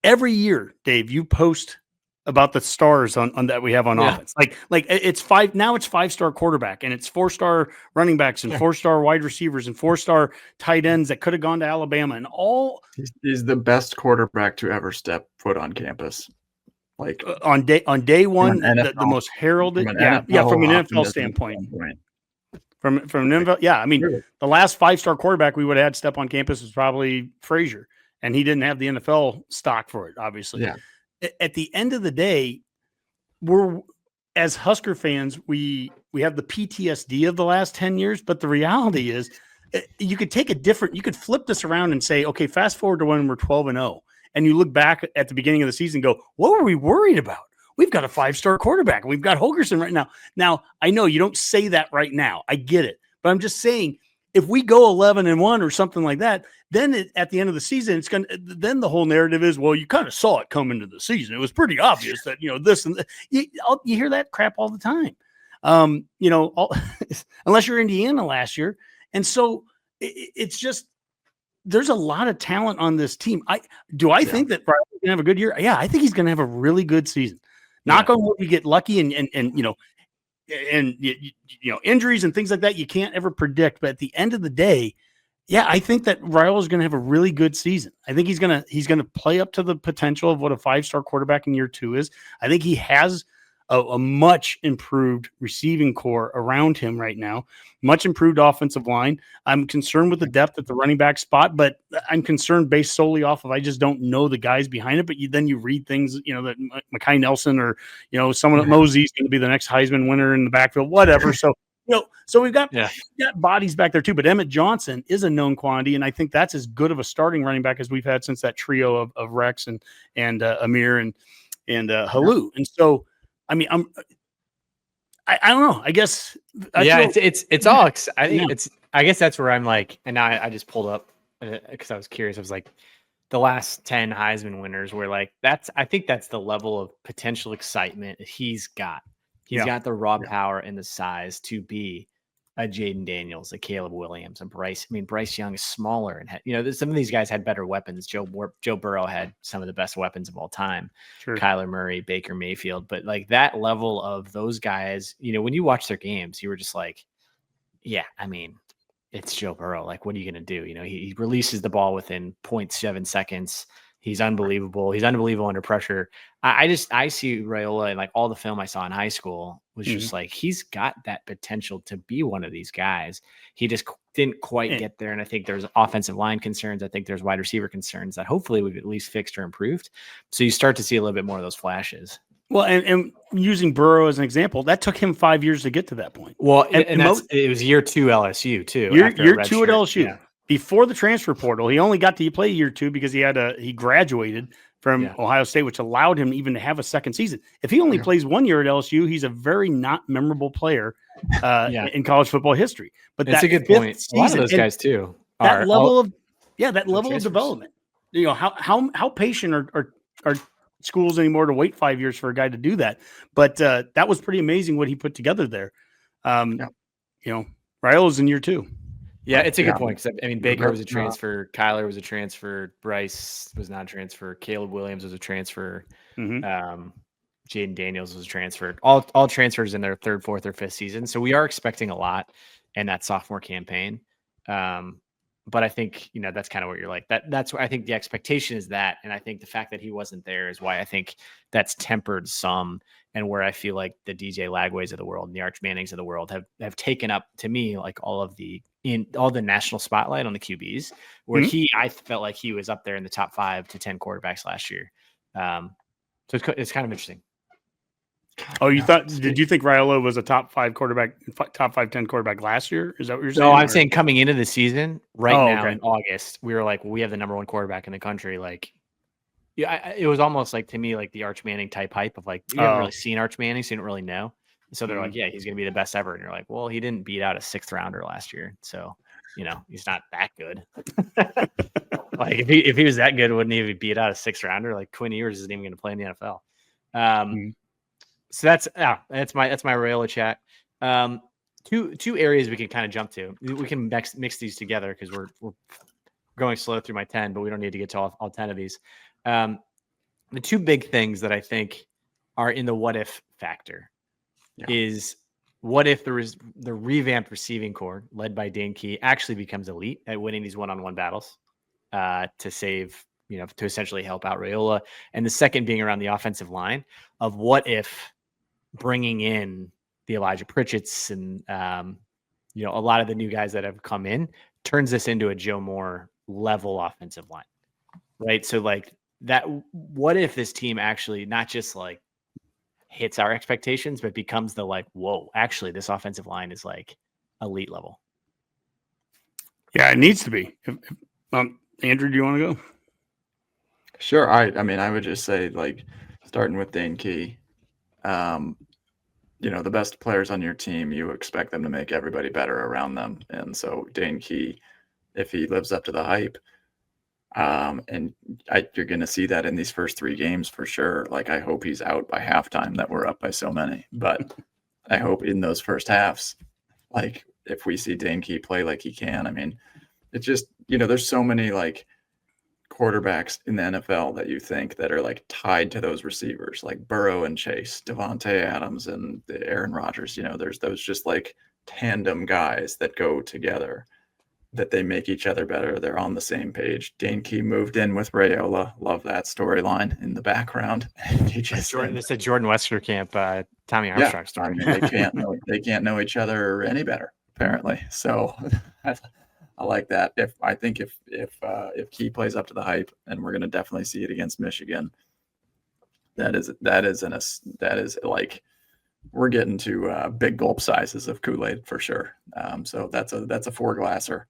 every year, Dave, you post about the stars on that we have on offense. Like it's 5 now, it's 5-star quarterback, and it's 4-star running backs and 4-star wide receivers and 4-star tight ends that could have gone to Alabama, and all. He's the best quarterback to ever step foot on campus. Like on day one, the most heralded. From an NFL standpoint. From an NFL, I mean, the last 5-star quarterback we would have had step on campus was probably Frazier, and he didn't have the NFL stock for it, obviously. Yeah. At the end of the day, we're, as Husker fans, we have the PTSD of the last 10 years, but the reality is you could flip this around and say, okay, fast forward to when we're 12-0, and you look back at the beginning of the season and go, what were we worried about? We've got a 5-star quarterback. We've got Holgerson right now. Now, I know you don't say that right now. I get it. But I'm just saying, if we go 11-1 or something like that, then at the end of the season, then the whole narrative is, well, you kind of saw it come into the season. It was pretty obvious that, this and that. You hear that crap all the time. Unless you're Indiana last year. And so it's just, there's a lot of talent on this team. I think that Riley's going to have a good year. Yeah, I think he's going to have a really good season. Knock on wood, we get lucky and injuries and things like that you can't ever predict. But at the end of the day, yeah, I think that Raiola is going to have a really good season. I think he's going to play up to the potential of what a 5-star quarterback in year 2 is. I think he has a much improved receiving core around him right now, much improved offensive line. I'm concerned with the depth at the running back spot, but I'm concerned based solely off of, I just don't know the guys behind it. But then you read things, that Mekhi Nelson or, someone at Mosey's going to be the next Heisman winner in the backfield, whatever. So, so we've got bodies back there too, but Emmett Johnson is a known quantity. And I think that's as good of a starting running back as we've had since that trio of Rex and Amir and Halou. And so, I mean, I don't know. I guess. It's all. I think I guess that's where I'm like, and now I just pulled up because I was curious. I was like, the last 10 Heisman winners were like, I think that's the level of potential excitement that he's got. He's got the raw power and the size to be a Jaden Daniels, a Caleb Williams, and Bryce. I mean, Bryce Young is smaller and some of these guys had better weapons. Joe Burrow had some of the best weapons of all time. Sure. Kyler Murray, Baker Mayfield, but like that level of those guys, when you watch their games, you were just like, yeah, I mean, it's Joe Burrow. Like, what are you going to do? He releases the ball within 0.7 seconds. He's unbelievable. He's unbelievable under pressure. I see Raiola and like all the film I saw in high school was just like, he's got that potential to be one of these guys. He just didn't quite get there. And I think there's offensive line concerns. I think there's wide receiver concerns that hopefully we've at least fixed or improved. So you start to see a little bit more of those flashes. Well, and using Burrow as an example, that took him 5 years to get to that point. Well, it was year 2 LSU too. Year 2 at LSU. Yeah. Before the transfer portal, he only got to play year 2 because he graduated from Ohio State, which allowed him even to have a second season. If he only plays 1 year at LSU, he's a very not memorable player in college football history. But that's a good point. A lot of those guys too. That level of development. How patient are schools anymore to wait 5 years for a guy to do that? But that was pretty amazing what he put together there. Raiola's in year 2. Yeah, it's a good point. Because I mean, Baker was a transfer, Kyler was a transfer, Bryce was not a transfer, Caleb Williams was a transfer, Jaden Daniels was a transfer. All transfers in their 3rd, 4th, or 5th season. So we are expecting a lot in that sophomore campaign. But I think that's kind of what you're like. That's why I think the expectation is that, and I think the fact that he wasn't there is why I think that's tempered some, and where I feel like the DJ Lagways of the world and the Arch Mannings of the world have taken up, to me, like all the national spotlight on the QBs, where I felt like he was up there in the top 5 to 10 quarterbacks last year. So it's kind of interesting. Oh, did you think Raiola was a top 5 quarterback, top 5-10 quarterback last year? Is that what you're saying? No, I'm saying coming into the season now in August, we were like, we have the number 1 quarterback in the country. Like, it was almost like, to me, like the Arch Manning type hype of like, you haven't really seen Arch Manning, so you didn't really know. So they're like, yeah, he's going to be the best ever. And you're like, well, he didn't beat out a 6th rounder last year. So, he's not that good. Like if he was that good, wouldn't he beat out a 6th rounder? Like Quinn Ewers isn't even going to play in the NFL. So that's my Raiola chat. Two areas we can kind of jump to. We can mix these together because we're going slow through my 10, but we don't need to get to all 10 of these. The 2 big things that I think are in the what if factor is, what if the revamped receiving core led by Dane Key actually becomes elite at winning these one-on-one battles to save, to essentially help out Raiola. And the second being around the offensive line of what if bringing in the Elijah Pritchett's and, a lot of the new guys that have come in turns this into a Joe Moore level offensive line, right? So like that, what if this team actually not just like hits our expectations, but becomes the like, whoa, actually this offensive line is like elite level. Yeah, it needs to be. Andrew, do you want to go? Sure. I mean, I would just say, like, starting with Dane Key, the best players on your team, you expect them to make everybody better around them. And so Dane Key, if he lives up to the hype, and you're going to see that in these first 3 games for sure. Like, I hope he's out by halftime that we're up by so many, but I hope in those first halves, like, if we see Dane Key play like he can, I mean, it's just, there's so many like quarterbacks in the NFL that you think that are like tied to those receivers, like Burrow and Chase, Devontae Adams and Aaron Rodgers. There's those just like tandem guys that go together, that they make each other better. They're on the same page. Dane Key moved in with Raiola. Love that storyline in the background. He just It's a Jordan Westerkamp, Tommy Armstrong story. I mean, they can't know each other any better, apparently. So I like that. If Key plays up to the hype, and we're going to definitely see it against Michigan, that is like, we're getting to big gulp sizes of Kool-Aid for sure. So that's a 4 glasser.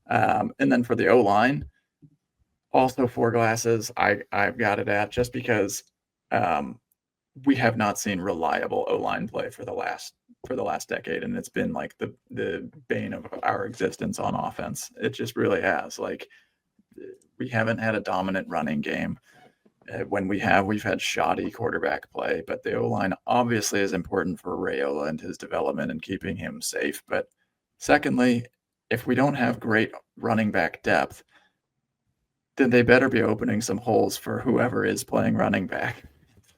And then for the O-line, also 4 glasses. I've got it at, just because we have not seen reliable O-line play for the last decade, and it's been like the bane of our existence on offense. It just really has. Like, we haven't had a dominant running game. When we've had shoddy quarterback play, but the O-line obviously is important for Raiola and his development and keeping him safe. But secondly, if we don't have great running back depth, then they better be opening some holes for whoever is playing running back.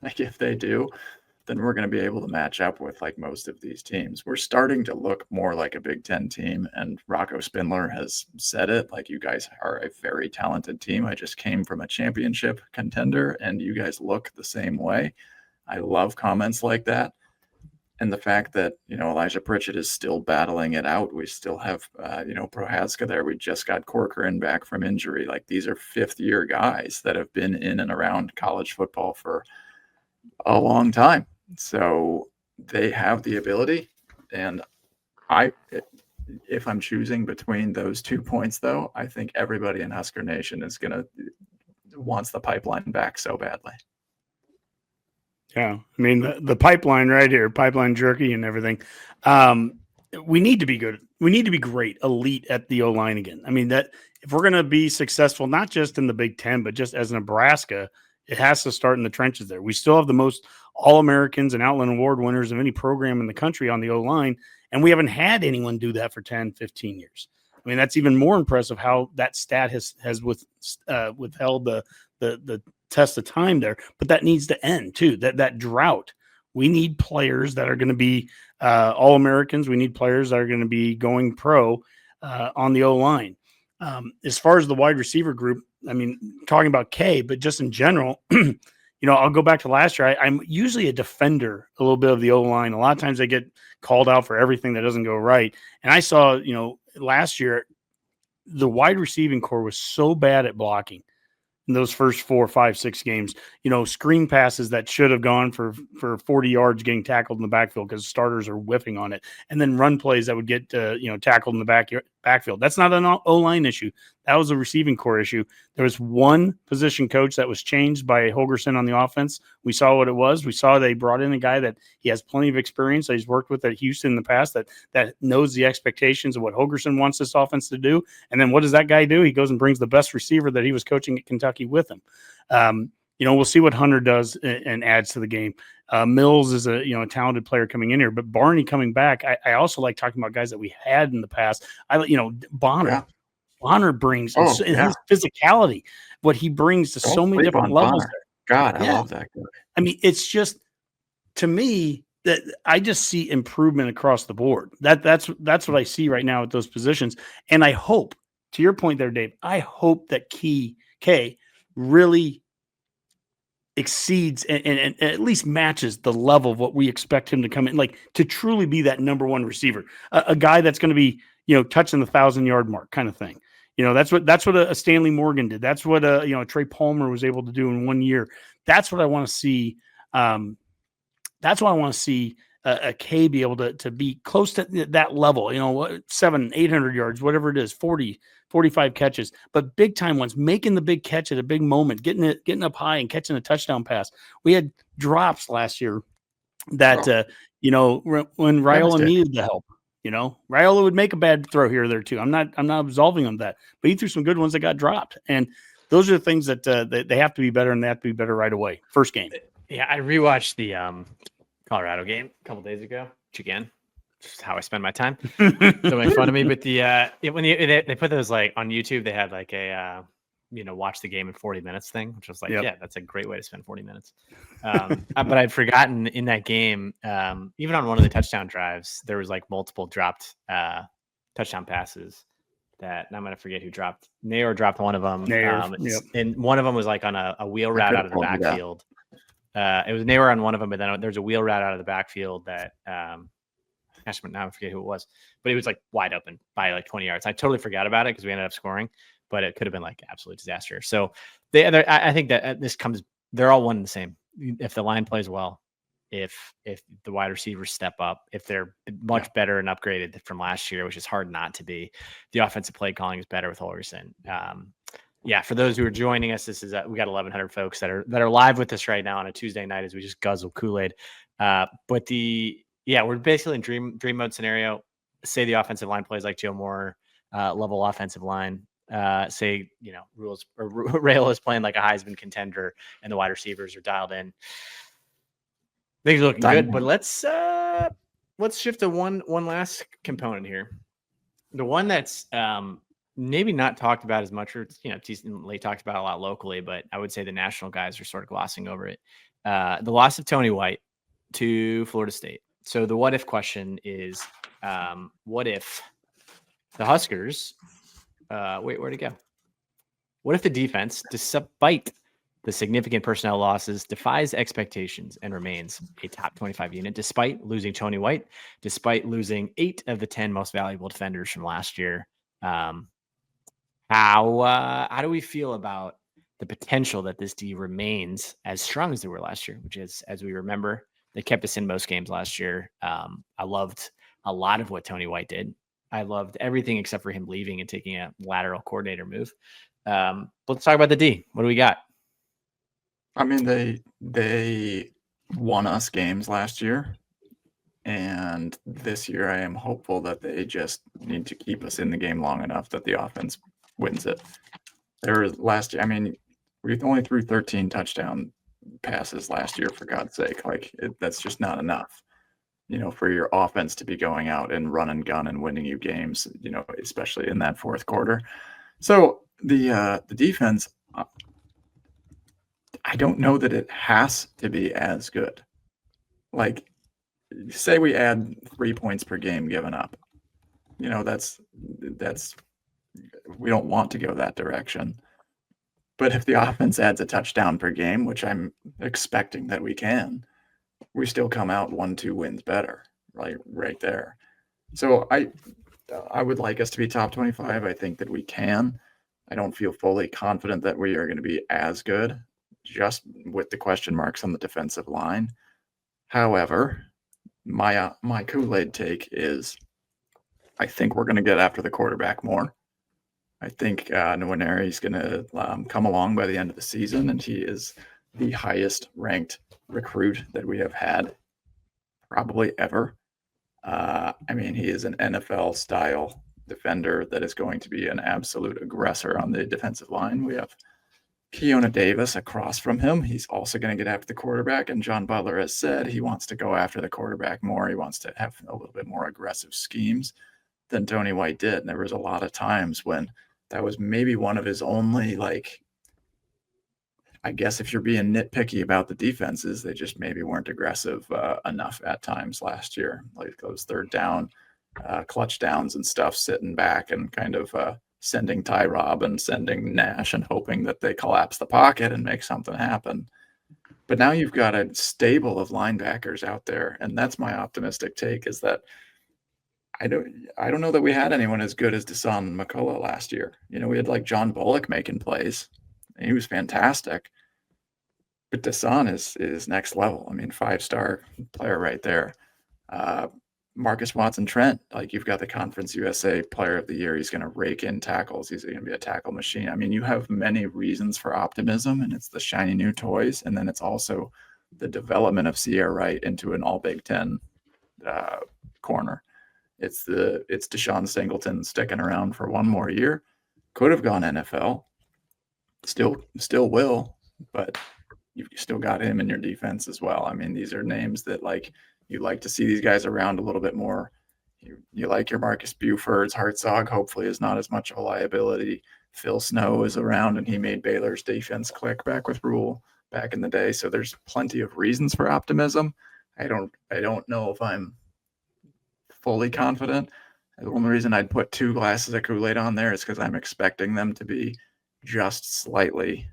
Like, if they do, then we're going to be able to match up with like most of these teams. We're starting to look more like a Big Ten team, and Rocco Spindler has said it. Like, you guys are a very talented team. I just came from a championship contender, and you guys look the same way. I love comments like that. And the fact that, Elijah Pritchett is still battling it out. We still have, Prohaska there. We just got Corcoran back from injury. Like, these are 5th-year guys that have been in and around college football for a long time. So they have the ability. And if I'm choosing between those 2 points, though, I think everybody in Husker Nation wants the pipeline back so badly. Yeah, I mean, the pipeline right here, pipeline jerky and everything. We need to be good. We need to be great, elite at the O-line again. I mean, that if we're going to be successful, not just in the Big Ten, but just as Nebraska, it has to start in the trenches there. We still have the most All-Americans and Outland Award winners of any program in the country on the O-line, and we haven't had anyone do that for 10, 15 years. I mean, that's even more impressive how that stat has withheld the test of time there, but that needs to end too. That drought. We need players that are going to be All-Americans. We need players that are going to be going pro on the O-line. As far as the wide receiver group, I mean, talking about K, but just in general, I'll go back to last year. I'm usually a defender a little bit of the O-line. A lot of times they get called out for everything that doesn't go right. And I saw, last year, the wide receiving core was so bad at blocking in those first 4, 5, 6 games, screen passes that should have gone for 40 yards getting tackled in the backfield because starters are whiffing on it. And then run plays that would get, tackled in the backfield. That's not an O-line issue. That was a receiving core issue. There was one position coach that was changed by Holgerson on the offense. We saw what it was. We saw they brought in a guy that he has plenty of experience that he's worked with at Houston in the past that knows the expectations of what Holgerson wants this offense to do. And then what does that guy do? He goes and brings the best receiver that he was coaching at Kentucky with him. We'll see what Hunter does and adds to the game. Mills is a talented player coming in here, but Barney coming back. I also like talking about guys that we had in the past. Bonner. Yeah. Bonner brings his physicality, what he brings to so many different levels. God, I love that guy. I mean, it's just, to me, that I just see improvement across the board. That's what I see right now at those positions. And I hope, to your point there, Dave, I hope that K really exceeds and at least matches the level of what we expect him to come in, like to truly be that number one receiver, a guy that's going to be, touching the 1,000-yard mark kind of thing. That's what a Stanley Morgan did. That's what Trey Palmer was able to do in 1 year. That's what I want to see. That's what I want to see a K be able to be close to that level, 700-800 yards, whatever it is, 40-45 catches, but big time ones, making the big catch at a big moment, getting up high and catching a touchdown pass. We had drops last year that when Raiola needed the help. Raiola would make a bad throw here or there too. I'm not absolving him of that, but he threw some good ones that got dropped, and those are the things that they have to be better, and they have to be better right away. First game. Yeah, I rewatched the Colorado game a couple days ago, which again, just how I spend my time. Don't make fun of me, but when they put those like on YouTube, they had like a watch the game in 40 minutes thing, which was like, yeah, that's a great way to spend 40 minutes. But I'd forgotten in that game, even on one of the touchdown drives, there was like multiple dropped touchdown passes that, and I'm going to forget who dropped. Nair dropped one of them. And one of them was like on a wheel route out of the backfield. It was Nair on one of them, but then there's a wheel route out of the backfield that, gosh, now I forget who it was, but it was like wide open by like 20 yards. I totally forgot about it because we ended up scoring, but it could have been like absolute disaster. So I think that they're all one and the same. If the line plays well, if the wide receivers step up, if they're much better and upgraded from last year, which is hard not to be, the offensive play calling is better with Holgerson. For those who are joining us, this is we got 1,100 folks that are live with us right now on a Tuesday night as we just guzzle Kool-Aid. But we're basically in dream mode scenario. Say the offensive line plays like Joe Moore level offensive line. Say Raiola is playing like a Heisman contender, and the wide receivers are dialed in. Things are looking good, but let's shift to one last component here. The one that's maybe not talked about as much, or decently talked about a lot locally, but I would say the national guys are sort of glossing over it. The loss of Tony White to Florida State. So the what if question is, what if the Huskers, where'd it go? What if the defense, despite the significant personnel losses, defies expectations and remains a top 25 unit, despite losing Tony White, despite losing 8 of the 10 most valuable defenders from last year? How do we feel about the potential that this D remains as strong as they were last year, which is, as we remember, they kept us in most games last year. I loved a lot of what Tony White did. I loved everything except for him leaving and taking a lateral coordinator move. Let's talk about the D. What do we got? I mean, they won us games last year, and this year I am hopeful that they just need to keep us in the game long enough that the offense wins it. Last year, I mean, we only threw 13 touchdown passes last year, for God's sake. That's just not enough, for your offense to be going out and run and gun and winning you games, especially in that fourth quarter. So the defense, I don't know that it has to be as good. Like, say we add 3 points per game given up. That's we don't want to go that direction. But if the offense adds a touchdown per game, which I'm expecting that we can, we still come out 1-2 wins better, right there. So I would like us to be top 25. I think that we can. I don't feel fully confident that we are going to be as good, just with the question marks on the defensive line. However, my Kool-Aid take is I think we're going to get after the quarterback more. I think Nwaneri is going to come along by the end of the season, and he is the highest ranked recruit that we have had probably ever. I mean, he is an NFL style defender that is going to be an absolute aggressor on the defensive line. We have Keona Davis across from him. He's also going to get after the quarterback. And John Butler has said he wants to go after the quarterback more. He wants to have a little bit more aggressive schemes than Tony White did. And there was a lot of times when that was maybe one of his only, I guess if you're being nitpicky about the defenses, they just maybe weren't aggressive enough at times last year. Like those third down clutch downs and stuff, sitting back and kind of sending Tyrod and sending Nash and hoping that they collapse the pocket and make something happen. But now you've got a stable of linebackers out there, and that's my optimistic take, is that I don't know that we had anyone as good as Desan McCullough last year. We had John Bullock making plays, and he was fantastic. But Desan is next level. I mean, 5-star player right there. Marcus Watson-Trent, like you've got the Conference USA Player of the Year. He's going to rake in tackles. He's going to be a tackle machine. I mean, you have many reasons for optimism, and it's the shiny new toys, and then it's also the development of Sierra Wright into an All Big Ten corner. It's Deshaun Singleton sticking around for one more year. Could have gone NFL. Still will, but you still got him in your defense as well. I mean, these are names that like you like to see these guys around a little bit more. You like your Marcus Bufords. Hartzog hopefully is not as much of a liability. Phil Snow is around, and he made Baylor's defense click back with Rule back in the day. So there's plenty of reasons for optimism. I don't know if I'm fully confident. The only reason I'd put 2 glasses of Kool-Aid on there is because I'm expecting them to be just slightly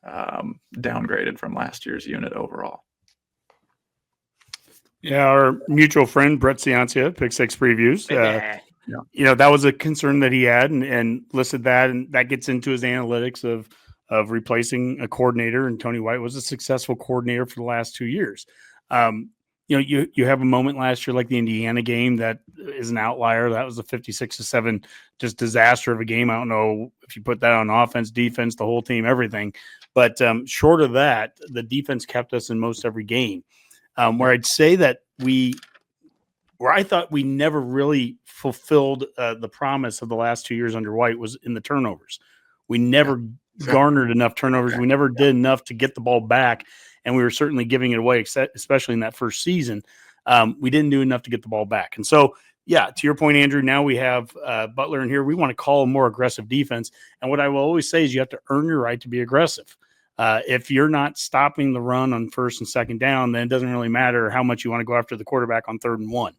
downgraded from last year's unit overall. Yeah, our mutual friend Brett Ciancia, Pick Six Previews. You know, that was a concern that he had, and listed that, and that gets into his analytics of replacing a coordinator. And Tony White was a successful coordinator for the last 2 years. You know, you have a moment last year like the Indiana game that is an outlier. That was a 56-7 just disaster of a game. I don't know if you put that on offense, defense, the whole team, everything. But short of that, the defense kept us in most every game. Where I'd say that where I thought we never really fulfilled the promise of the last 2 years under White was in the turnovers. We never garnered enough turnovers. We never did enough to get the ball back, and we were certainly giving it away, especially in that first season. We didn't do enough to get the ball back. And so, yeah, to your point, Andrew, now we have Butler in here. We want to call a more aggressive defense. And what I will always say is you have to earn your right to be aggressive. If you're not stopping the run on first and second down, then it doesn't really matter how much you want to go after the quarterback on 3rd and 1.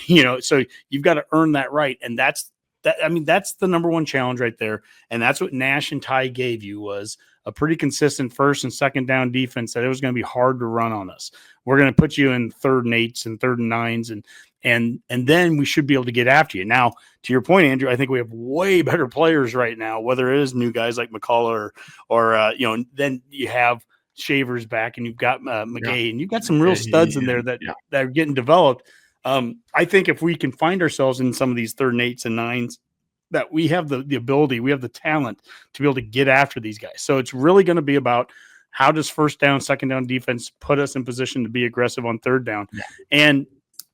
You know, so you've got to earn that right. And that's the number one challenge right there. And that's what Nash and Ty gave you, was a pretty consistent first and second down defense that it was going to be hard to run on us. We're going to put you in 3rd and 8s and 3rd and 9s, and then we should be able to get after you. Now, to your point, Andrew, I think we have way better players right now, whether it is new guys like McCullough or you know, then you have Shavers back, and you've got McGay, and you've got some real studs in there that are getting developed. I think if we can find ourselves in some of these 3rd and 8s and 9s, that we have the ability, we have the talent to be able to get after these guys. So it's really going to be about how does first down, second down defense put us in position to be aggressive on 3rd down. Yeah. And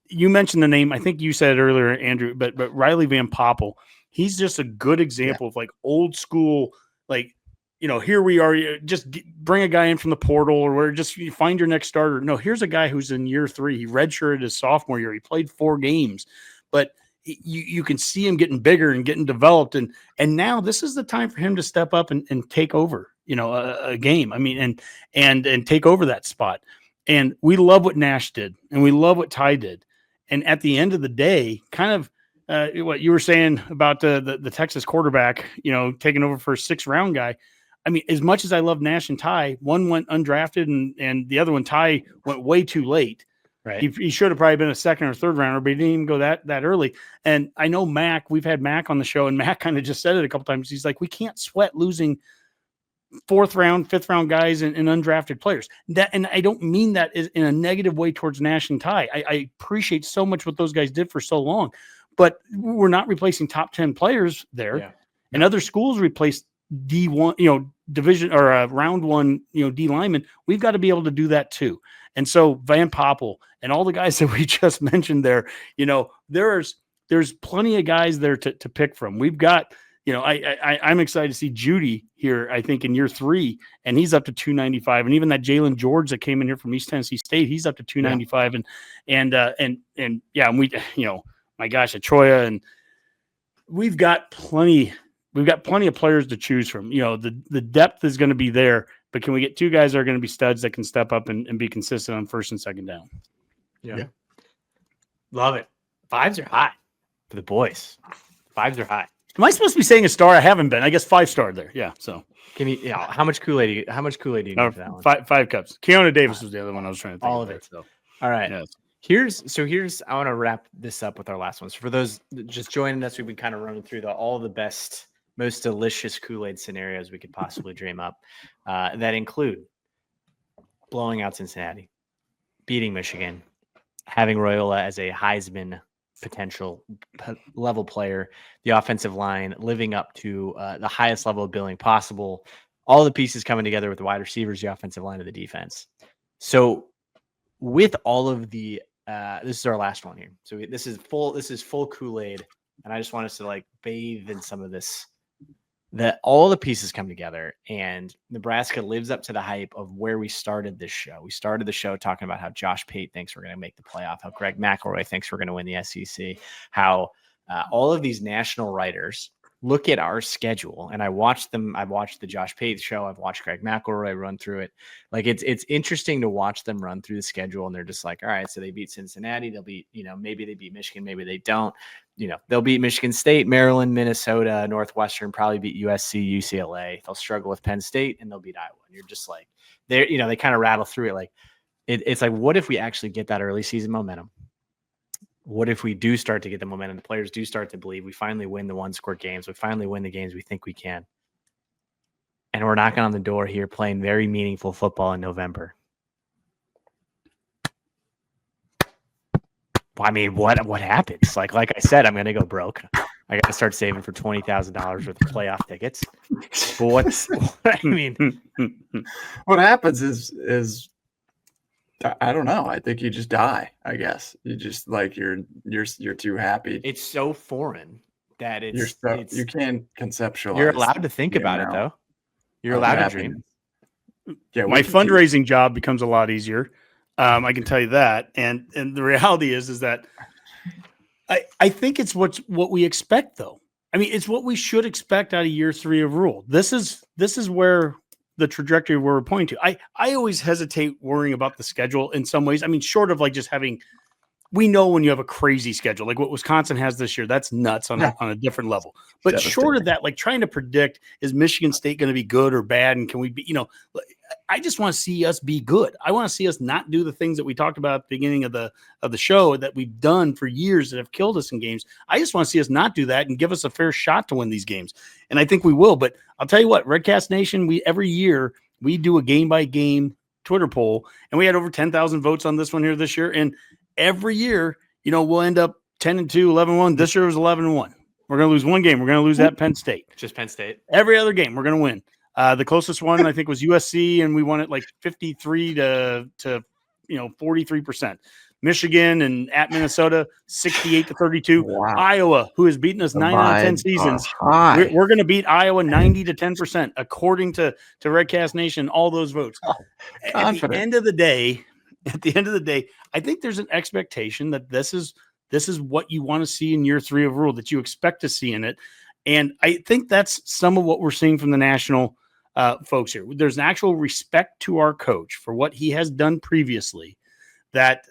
you mentioned the name, I think you said it earlier, Andrew, but Riley Van Poppel, he's just a good example of like old school, like, you know, here we are, just bring a guy in from the portal, or where just you find your next starter. No, here's a guy who's in year 3. He redshirted his sophomore year. He played 4 games, but you can see him getting bigger and getting developed. And now this is the time for him to step up and take over, you know, a game. I mean, and take over that spot. And we love what Nash did, and we love what Ty did. And at the end of the day, kind of what you were saying about the Texas quarterback, you know, taking over for a 6th round guy. I mean, as much as I love Nash and Ty, one went undrafted and the other one, Ty, went way too late. Right. He should have probably been a 2nd or 3rd rounder, but he didn't even go that early. And I know Mac, we've had Mac on the show, and Mac kind of just said it a couple times. He's like, we can't sweat losing 4th round, 5th round guys and undrafted players. And I don't mean that in a negative way towards Nash and Ty. I appreciate so much what those guys did for so long, but we're not replacing top 10 players there. Yeah. And other schools replaced D1, you know, division or round 1, you know, D lineman. We've got to be able to do that too. And so Van Poppel and all the guys that we just mentioned there, you know, there's plenty of guys there to pick from. We've got, you know, I'm excited to see Judy here, I think in year 3, and he's up to 295. And even that Jalen George that came in here from East Tennessee State, he's up to 295. Yeah. And we, you know, my gosh, Achoya, and we've got plenty of players to choose from. You know, the depth is going to be there, but can we get 2 guys that are going to be studs that can step up and be consistent on first and second down? Yeah. Love it. Vibes are high for the boys. Vibes are high. Am I supposed to be saying a star? I haven't been. I guess 5-star there. Yeah. So can you? Yeah. How much Kool-Aid do you need for that one? 5 cups. Keona Davis was the other one I was trying to think. All of it. So. All right. Yes. Here's I want to wrap this up with our last ones. For those just joining us, we've been kind of running through all the best, most delicious Kool-Aid scenarios we could possibly dream up. That include blowing out Cincinnati, beating Michigan, having Raiola as a Heisman potential level player, the offensive line living up to the highest level of billing possible, all the pieces coming together with the wide receivers, the offensive line, of the defense. So with all of the this is our last one here. So this is full Kool-Aid, and I just want us to like bathe in some of this. That all the pieces come together, and Nebraska lives up to the hype of where we started this show. We started the show talking about how Josh Pate thinks we're going to make the playoff, how Greg McElroy thinks we're going to win the SEC, how all of these national writers look at our schedule. And I watched them. I've watched the Josh Pate show. I've watched Greg McElroy run through it. Like it's interesting to watch them run through the schedule, and they're just like, all right, so they beat Cincinnati. They'll beat, maybe they beat Michigan, maybe they don't. They'll beat Michigan State, Maryland, Minnesota, Northwestern, probably beat USC, UCLA. They'll struggle with Penn State, and they'll beat Iowa. And you're just like, they kind of rattle through it. Like, it's like, what if we actually get that early season momentum? What if we do start to get the momentum? The players do start to believe. We finally win the one-score games. We finally win the games we think we can. And we're knocking on the door here, playing very meaningful football in November. I mean, what happens? Like I said, I'm going to go broke. I got to start saving for $20,000 worth of playoff tickets. But what happens is I don't know. I think you just die. I guess you just like you're too happy. It's so foreign that you can't conceptualize. You're allowed to think about it though. You're allowed to dream. Yeah, my fundraising job becomes a lot easier. I can tell you that. And the reality is that I think it's what we expect, though. I mean, it's what we should expect out of year 3 of Rule. This is where the trajectory we're pointing to. I always hesitate worrying about the schedule in some ways. I mean, short of like just having, we know when you have a crazy schedule, like what Wisconsin has this year, that's nuts on a different level. But short of that, like trying to predict, is Michigan State going to be good or bad? And can we be, I just want to see us be good. I want to see us not do the things that we talked about at the beginning of the show that we've done for years that have killed us in games. I just want to see us not do that and give us a fair shot to win these games. And I think we will. But I'll tell you what, Redcast Nation, every year we do a game by game Twitter poll, and we had over 10,000 votes on this one here this year. And every year, we'll end up 10-2, 11-1. This year was 11-1. We're going to lose one game. We're going to lose at Penn State. Just Penn State. Every other game, we're going to win. The closest one, I think, was USC, and we won it like 53 to 43%. Michigan and at Minnesota, 68-32. Wow. Iowa, who has beaten us 9 out of 10 seasons, we're going to beat Iowa 90-10%, according to Redcast Nation. All those votes. At the end of the day, I think there's an expectation that this is what you want to see in year 3 of Rule, that you expect to see in it. And I think that's some of what we're seeing from the national folks here. There's an actual respect to our coach for what he has done previously, that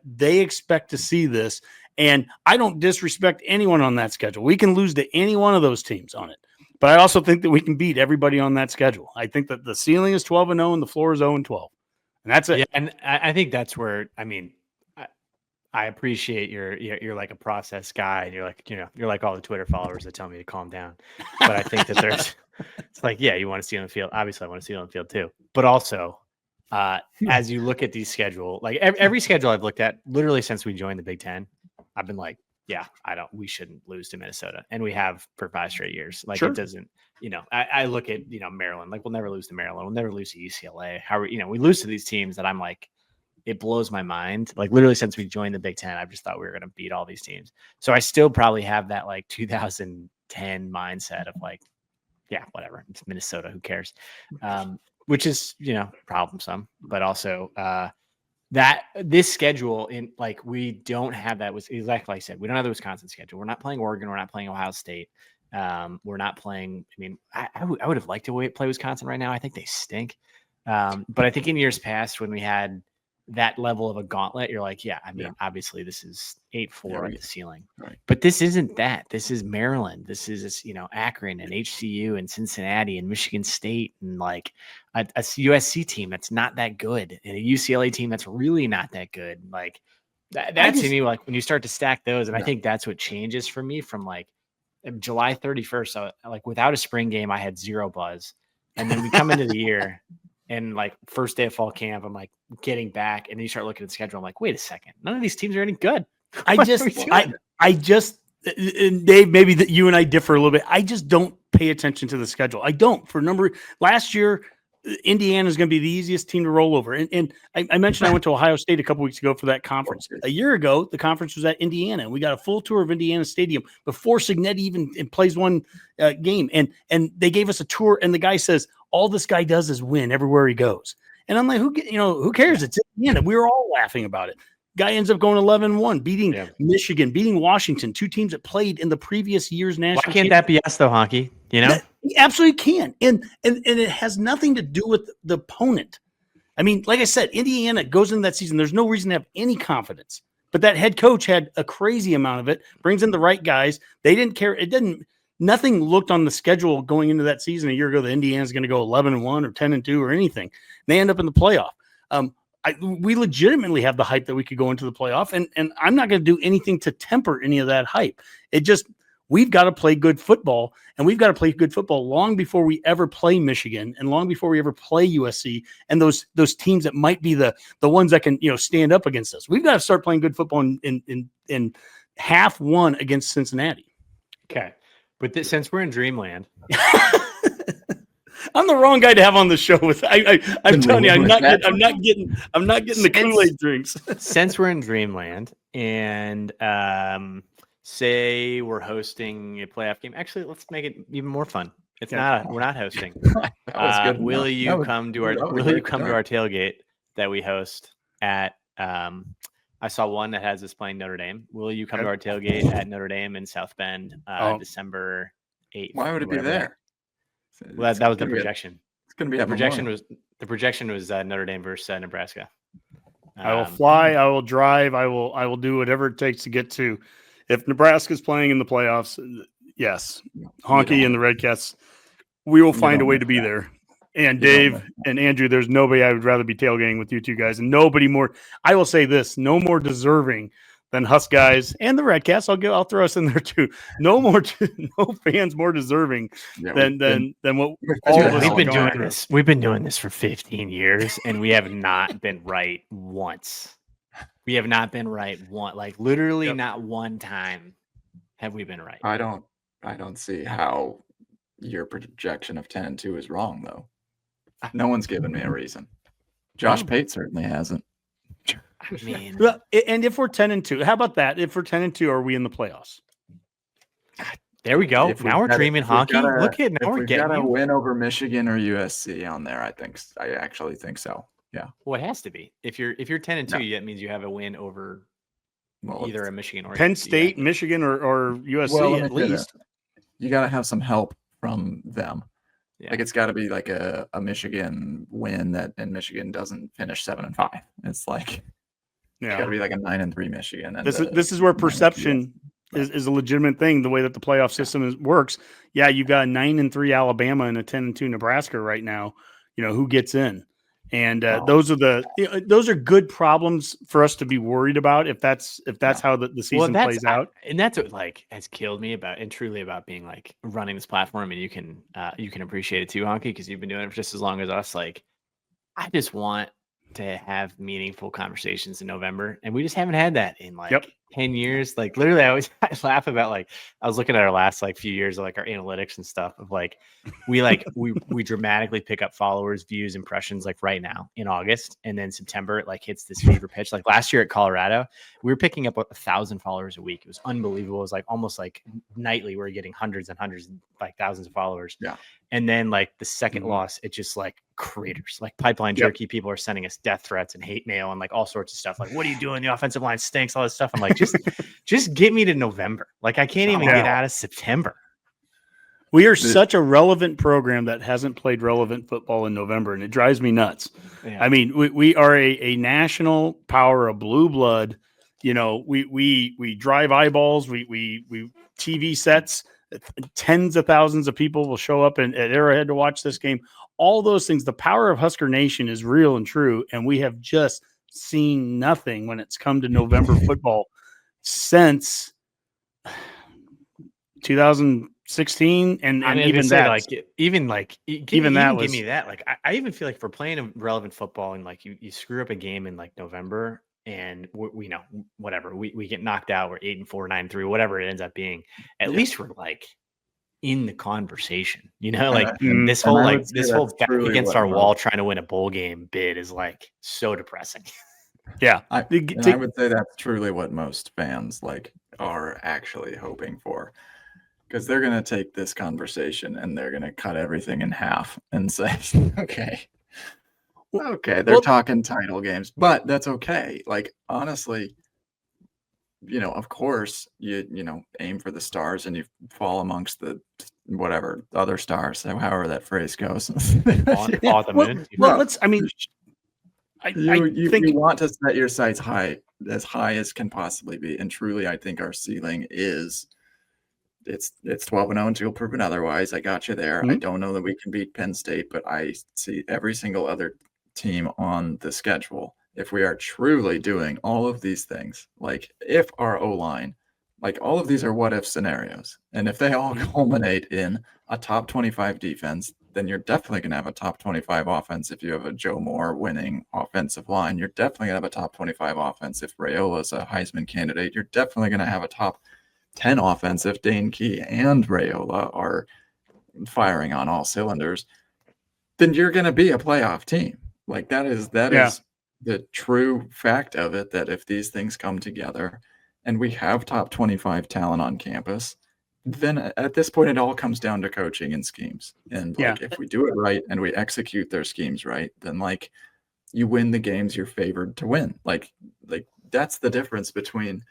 they expect to see this. And I don't disrespect anyone on that schedule. We can lose to any one of those teams on it. But I also think that we can beat everybody on that schedule. I think that the ceiling is 12-0 and the floor is 0-12. And that's it. Yeah, and I think that's where, I appreciate you're like a process guy, and you're like all the Twitter followers that tell me to calm down. But I think that it's like, yeah, you want to see it on the field. Obviously, I want to see it on the field too. But also, as you look at these schedule, like every schedule I've looked at, literally since we joined the Big Ten, I've been like, yeah, we shouldn't lose to Minnesota, and we have for 5 straight years. Like It doesn't, I look at Maryland, like we'll never lose to Maryland, we'll never lose to UCLA. We lose to these teams that I'm like, it blows my mind. Like literally since we joined the Big Ten, I've just thought we were going to beat all these teams. So I still probably have that like 2010 mindset of like, yeah, whatever. It's Minnesota. Who cares? Which is, problemsome, but also that this schedule in like, we don't have that. Was exactly like I said, we don't have the Wisconsin schedule. We're not playing Oregon. We're not playing Ohio State. We're not playing. I would have liked to play Wisconsin right now. I think they stink. But I think in years past when we had that level of a gauntlet, you're like, obviously this is 8-4 at the ceiling, right? But this isn't that. This is Maryland. This is, Akron and HCU and Cincinnati and Michigan State and like a USC team that's not that good and a UCLA team that's really not that good. Like that to me, like when you start to stack those, and I think that's what changes for me from like July 31st. So like without a spring game, I had zero buzz, and then we come into the year. And like first day of fall camp, I'm like getting back, and then you start looking at the schedule. I'm like, wait a second, none of these teams are any good. I What just, are we doing? I just, and Dave, maybe that you and I differ a little bit. I just don't pay attention to the schedule. I don't. Last year, Indiana is going to be the easiest team to roll over. And I mentioned I went to Ohio State a couple weeks ago for that conference. A year ago, the conference was at Indiana, and we got a full tour of Indiana Stadium before Signetti even plays one game. And they gave us a tour, and the guy says, all this guy does is win everywhere he goes. And I'm like, who cares? It's Indiana. We were all laughing about it. Guy ends up going 11-1, beating Michigan, beating Washington, two teams that played in the previous year's national. Why can't that be us though, Honky? You know, he absolutely can, and it has nothing to do with the opponent. I mean, like I said, Indiana goes into that season. There's no reason to have any confidence, but that head coach had a crazy amount of it. Brings in the right guys. They didn't care. Nothing looked on the schedule going into that season a year ago that Indiana's going to go 11-1 or 10-2 or anything. They end up in the playoff. We legitimately have the hype that we could go into the playoff, and I'm not going to do anything to temper any of that hype. We've got to play good football, and we've got to play good football long before we ever play Michigan and long before we ever play USC and those teams that might be the ones that can stand up against us. We've got to start playing good football in half one against Cincinnati. Okay, but since we're in dreamland. I'm the wrong guy to have on the show with. I'm telling you, I'm not getting the Kool-Aid drinks. Since we're in dreamland, and say we're hosting a playoff game. Actually, let's make it even more fun. We're not hosting. Will you come to our tailgate that we host at? I saw one that has us playing Notre Dame. Will you come to our tailgate at Notre Dame in South Bend, December 8th? Why would it be there? Well, that was the projection. It's going to be the projection was Notre Dame versus Nebraska. I will fly. I will drive. I will do whatever it takes to get to. If Nebraska's playing in the playoffs, yes, Honky and the Redcats, we will find a way to be there. And Dave and Andrew, there's nobody I would rather be tailgating with you two guys, and nobody more. I will say this: no more deserving than Husk guys and the Redcats. I'll throw us in there too. No fans more deserving than what all of us. We've been doing this. We've been doing this for 15 years, and we have not been right once. We have not been right one, like literally not one time have we been right. I don't see how your projection of 10-2 is wrong though. No one's given me a reason. Josh Pate certainly hasn't. I mean, and if we're 10-2, how about that? If we're 10-2, are we in the playoffs? There we go. Now we're dreaming, Honky. Look at now we're getting a win over Michigan or USC on there. I actually think so. Yeah. Well, it has to be. If you're 10-2, that means you have a win over either a Michigan or Penn State, Michigan, or USC at least. You got to have some help from them. Yeah. Like it's got to be like a Michigan win and Michigan doesn't finish 7-5. It's like it's got to be like a 9-3 Michigan. And this is where perception is a legitimate thing. The way that the playoff system works. Yeah, you've got a 9-3 Alabama and a 10-2 Nebraska right now. Who gets in? And those are good problems for us to be worried about if that's how the season plays out. And that's what has killed me truly about being running this platform. And you can appreciate it too, Honky, because you've been doing it for just as long as us. I just want to have meaningful conversations in November, and we just haven't had that in 10 years. Literally, I laugh about I was looking at our last few years of our analytics and stuff of we dramatically pick up followers, views, impressions right now in August, and then September it hits this fever pitch. Last year at Colorado, we were picking up 1,000 followers a week. It was unbelievable. It was almost nightly we were getting hundreds and hundreds, thousands of followers. Yeah. And then the second loss, it just craters. Pipeline jerky. People are sending us death threats and hate mail and all sorts of stuff. What are you doing? The offensive line stinks. All this stuff. I'm just get me to November. I can't even get out of September. We are such a relevant program that hasn't played relevant football in November, and it drives me nuts. Yeah. I mean, we are a national power of blue blood. We drive eyeballs. We TV sets. Tens of thousands of people will show up at Arrowhead to watch this game. All those things. The power of Husker Nation is real and true, and we have just seen nothing when it's come to November football since 2000. 16, and I mean, even say, that, like even like even that give was me that. Like I even feel like for playing a relevant football and like you screw up a game in like November and we know whatever we get knocked out, we're 8-4, 9-3, whatever it ends up being. At least we're like in the conversation, like this whole back against our wall trying to win a bowl game bid is like so depressing. Yeah, I would say that's truly what most fans like are actually hoping for, because they're going to take this conversation and they're going to cut everything in half and say, okay, they're talking title games, but that's okay. Like, honestly, of course you aim for the stars and you fall amongst the whatever other stars, however that phrase goes. On the moon. Well, let's. I mean, you want to set your sights as high as can possibly be, and truly, I think our ceiling is it's 12-0 until proven otherwise. I got you there. I don't know that we can beat Penn State, but I see every single other team on the schedule. If we are truly doing all of these things, like if our O-line, like all of these are what if scenarios, and if they all culminate in a top 25 defense, then you're definitely going to have a top 25 offense. If you have a Joe Moore winning offensive line, you're definitely going to have a top 25 offense. If Raiola is a Heisman candidate, you're definitely going to have a top 10 offense if Dane Key and Raiola are firing on all cylinders. Then you're going to be a playoff team. Like that is the true fact of it, that if these things come together and we have top 25 talent on campus, then at this point, it all comes down to coaching and schemes. And like, if we do it right and we execute their schemes right, then like you win the games you're favored to win. Like that's the difference between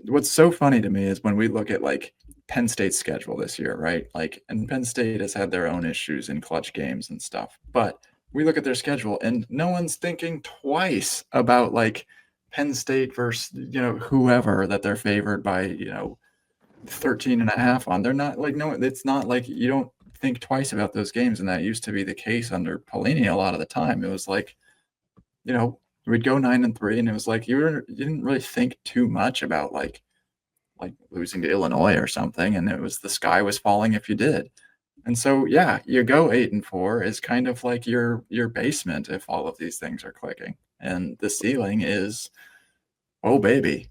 what's so funny to me is when we look at like Penn State's schedule this year, right? Like, and Penn State has had their own issues in clutch games and stuff, but we look at their schedule and no one's thinking twice about like Penn State versus, whoever that they're favored by, 13.5 on. They're not like, no, it's not like you don't think twice about those games. And that used to be the case under Pelini a lot of the time. It was like, we'd go 9-3 and it was like, you didn't really think too much about like losing to Illinois or something. And it was, the sky was falling if you did. And so, you go 8-4 is kind of like your basement if all of these things are clicking. And the ceiling is, oh, baby,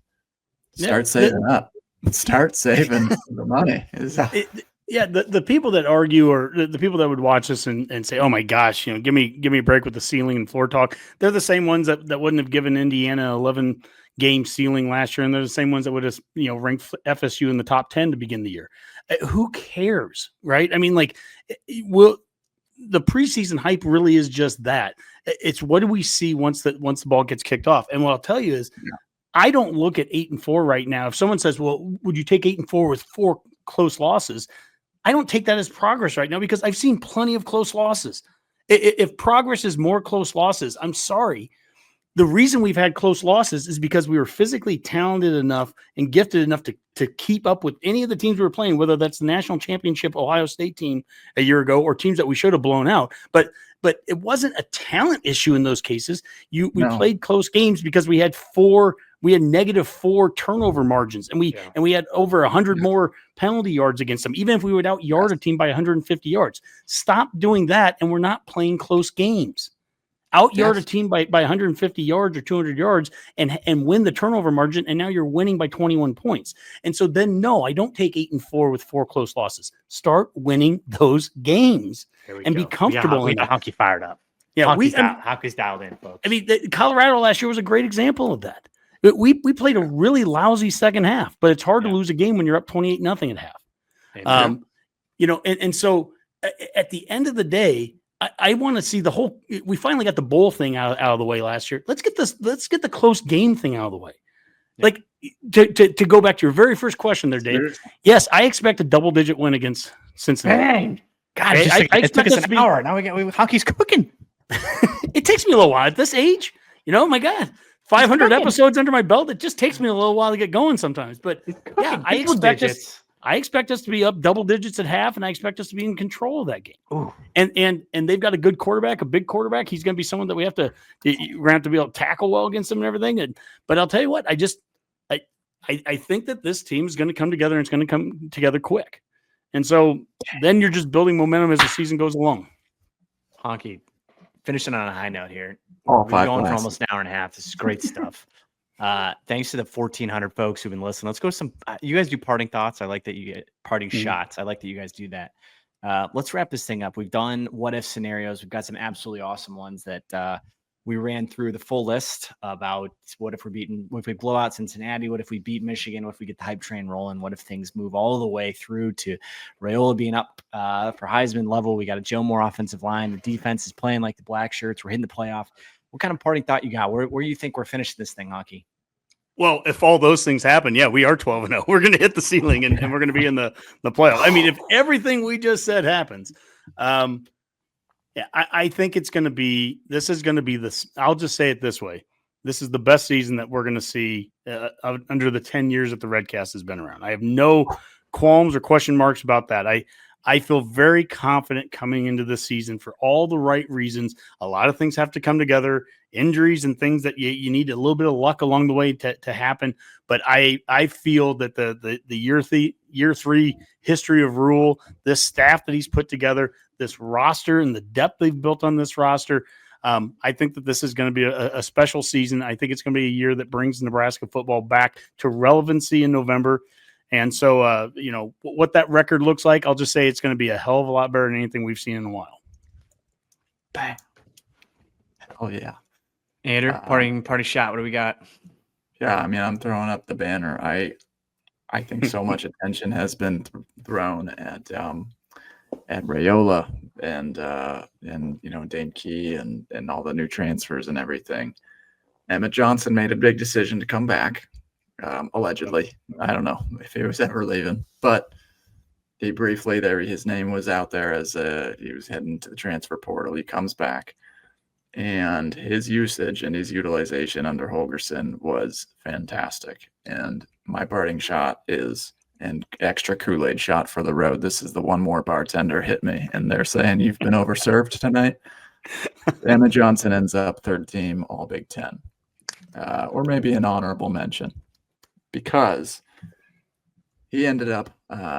start saving up. Start saving the money. The people that argue, or the people that would watch this and say, oh my gosh, give me a break with the ceiling and floor talk. They're the same ones that wouldn't have given Indiana 11 game ceiling last year. And they're the same ones that would have, ranked FSU in the top 10 to begin the year. Who cares? Right. I mean, like, the preseason hype really is just that. It's what do we see once the ball gets kicked off? And what I'll tell you is, I don't look at 8-4 right now. If someone says, well, would you take 8-4 with 4 close losses? I don't take that as progress right now, because I've seen plenty of close losses. If progress is more close losses, I'm sorry. The reason we've had close losses is because we were physically talented enough and gifted enough to keep up with any of the teams we were playing, whether that's the national championship Ohio State team a year ago or teams that we should have blown out. But it wasn't a talent issue in those cases. We played close games because we had -4 turnover margins, and we had over 100 more penalty yards against them, even if we would out-yard a team by 150 yards. Stop doing that, and we're not playing close games. Out-yard a team by 150 yards or 200 yards and win the turnover margin, and now you're winning by 21 points. And so then, no, I don't take 8-4 with 4 close losses. Start winning those games and be comfortable. We got Honky fired up. Yeah, Honky's dialed in, folks. I mean, Colorado last year was a great example of that. We played a really lousy second half, but it's hard to lose a game when you're up 28-0 at half. And so at the end of the day, I want to see the whole. We finally got the bowl thing out of the way last year. Let's get the close game thing out of the way. Yeah. Like to go back to your very first question there, Dave. Seriously? Yes, I expect a double-digit win against Cincinnati. Dang. God, it took us an hour. Now Honky's cooking. It takes me a little while at this age. My God. 500 episodes under my belt. It just takes me a little while to get going sometimes. But I expect us to be up double digits at half, and I expect us to be in control of that game. Ooh. And they've got a good quarterback, a big quarterback. He's going to be someone that we're going to have to be able to tackle well against him and everything. But I'll tell you what, I think that this team is going to come together, and it's going to come together quick. And so then you're just building momentum as the season goes along. Honky, finishing on a high note here. All We've been 5 going for glasses. almost an hour and a half. This is great stuff. Thanks to the 1,400 folks who've been listening. Let's go some. You guys do parting thoughts. I like that you get parting shots. I like that you guys do that. Let's wrap this thing up. We've done what if scenarios. We've got some absolutely awesome ones that we ran through the full list about what if we blow out Cincinnati? What if we beat Michigan? What if we get the hype train rolling? What if things move all the way through to Raiola being up for Heisman level? We got a Joe Moore offensive line. The defense is playing like the black shirts. We're hitting the playoff. What kind of parting thought you got? Where do you think we're finishing this thing, Hockey? Well, if all those things happen, yeah, we are 12-0. We're going to hit the ceiling and we're going to be in the playoff. I mean, if everything we just said happens, yeah, I think it's going to be – this is going to be this – I'll just say it this way. This is the best season that we're going to see under the 10 years that the Redcast has been around. I have no qualms or question marks about that. I feel very confident coming into this season for all the right reasons. A lot of things have to come together, injuries and things that you need a little bit of luck along the way to happen. But I feel that the year three history of Rule, this staff that he's put together, this roster and the depth they've built on this roster, I think that this is going to be a special season. I think it's going to be a year that brings Nebraska football back to relevancy in November. And so, what that record looks like, I'll just say it's going to be a hell of a lot better than anything we've seen in a while. Bang. Oh, yeah. Andrew, party shot. What do we got? Yeah, I mean, I'm throwing up the banner. I think so much attention has been thrown at Raiola and Dane Key and all the new transfers and everything. Emmett Johnson made a big decision to come back, allegedly. I don't know if he was ever leaving, but he briefly there, his name was out there as he was heading to the transfer portal. He comes back, and his usage and his utilization under Holgerson was fantastic. And my parting shot is an extra Kool-Aid shot for the road. This is the one more bartender hit me, and they're saying you've been overserved tonight. Emmett Johnson ends up third team All Big Ten, or maybe an honorable mention, because he ended up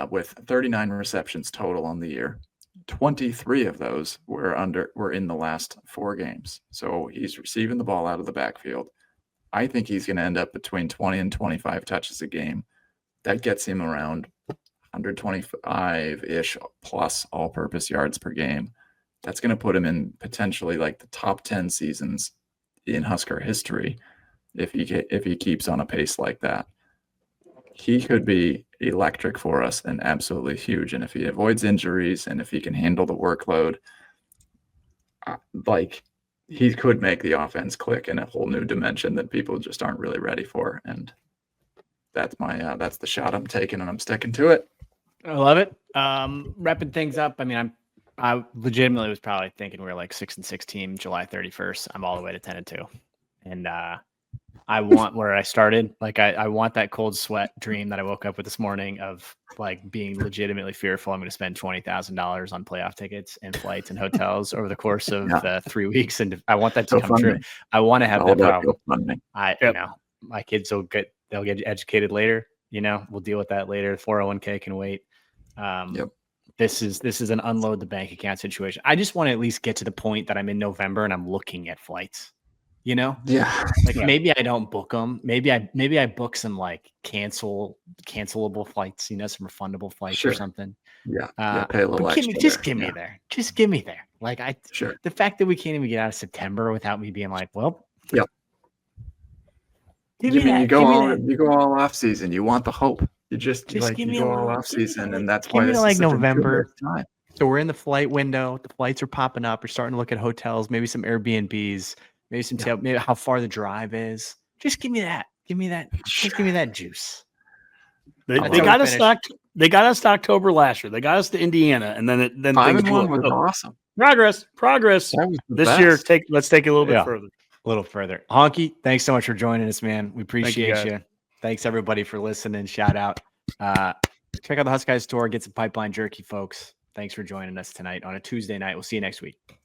with 39 receptions total on the year. 23 of those were in the last 4 games. So he's receiving the ball out of the backfield. I think he's going to end up between 20 and 25 touches a game. That gets him around 125-ish plus all-purpose yards per game. That's going to put him in potentially like the top 10 seasons in Husker history if he keeps on a pace like that. He could be electric for us and absolutely huge. And if he avoids injuries and if he can handle the workload, he could make the offense click in a whole new dimension that people just aren't really ready for. And that's that's the shot I'm taking, and I'm sticking to it. I love it. Wrapping things up. I mean, I legitimately was probably thinking we were like 6-6 team July 31st. I'm all the way to 10-2. And I want where I started. Like I want that cold sweat dream that I woke up with this morning of like being legitimately fearful I'm going to spend $20,000 on playoff tickets and flights and hotels over the course of 3 weeks. And I want that to come true. I want to have that problem. My kids they'll get educated later. We'll deal with that later. 401k can wait. This is an unload the bank account situation. I just want to at least get to the point that I'm in November and I'm looking at flights. Maybe I don't book them. Maybe I book some like cancelable flights, some refundable flights or something. Pay a little extra. Just give me there. Just give me there. Like the fact that we can't even get out of September without me being like, well, you go all off season. You want the hope. You just give me go all off season, and that's give why me this like is such November. a time. So we're in the flight window. The flights are popping up. We're starting to look at hotels, maybe some Airbnbs. Maybe some maybe how far the drive is. Just give me that. Give me that. Just give me that juice. They got us stocked. They got us to October last year. They got us to Indiana, and then 5-1 was awesome. Progress. This year, let's take it a little bit further. A little further. Honky, thanks so much for joining us, man. We appreciate you. Thanks everybody for listening. Shout out. Check out the Husk Guys store. Get some pipeline jerky, folks. Thanks for joining us tonight on a Tuesday night. We'll see you next week.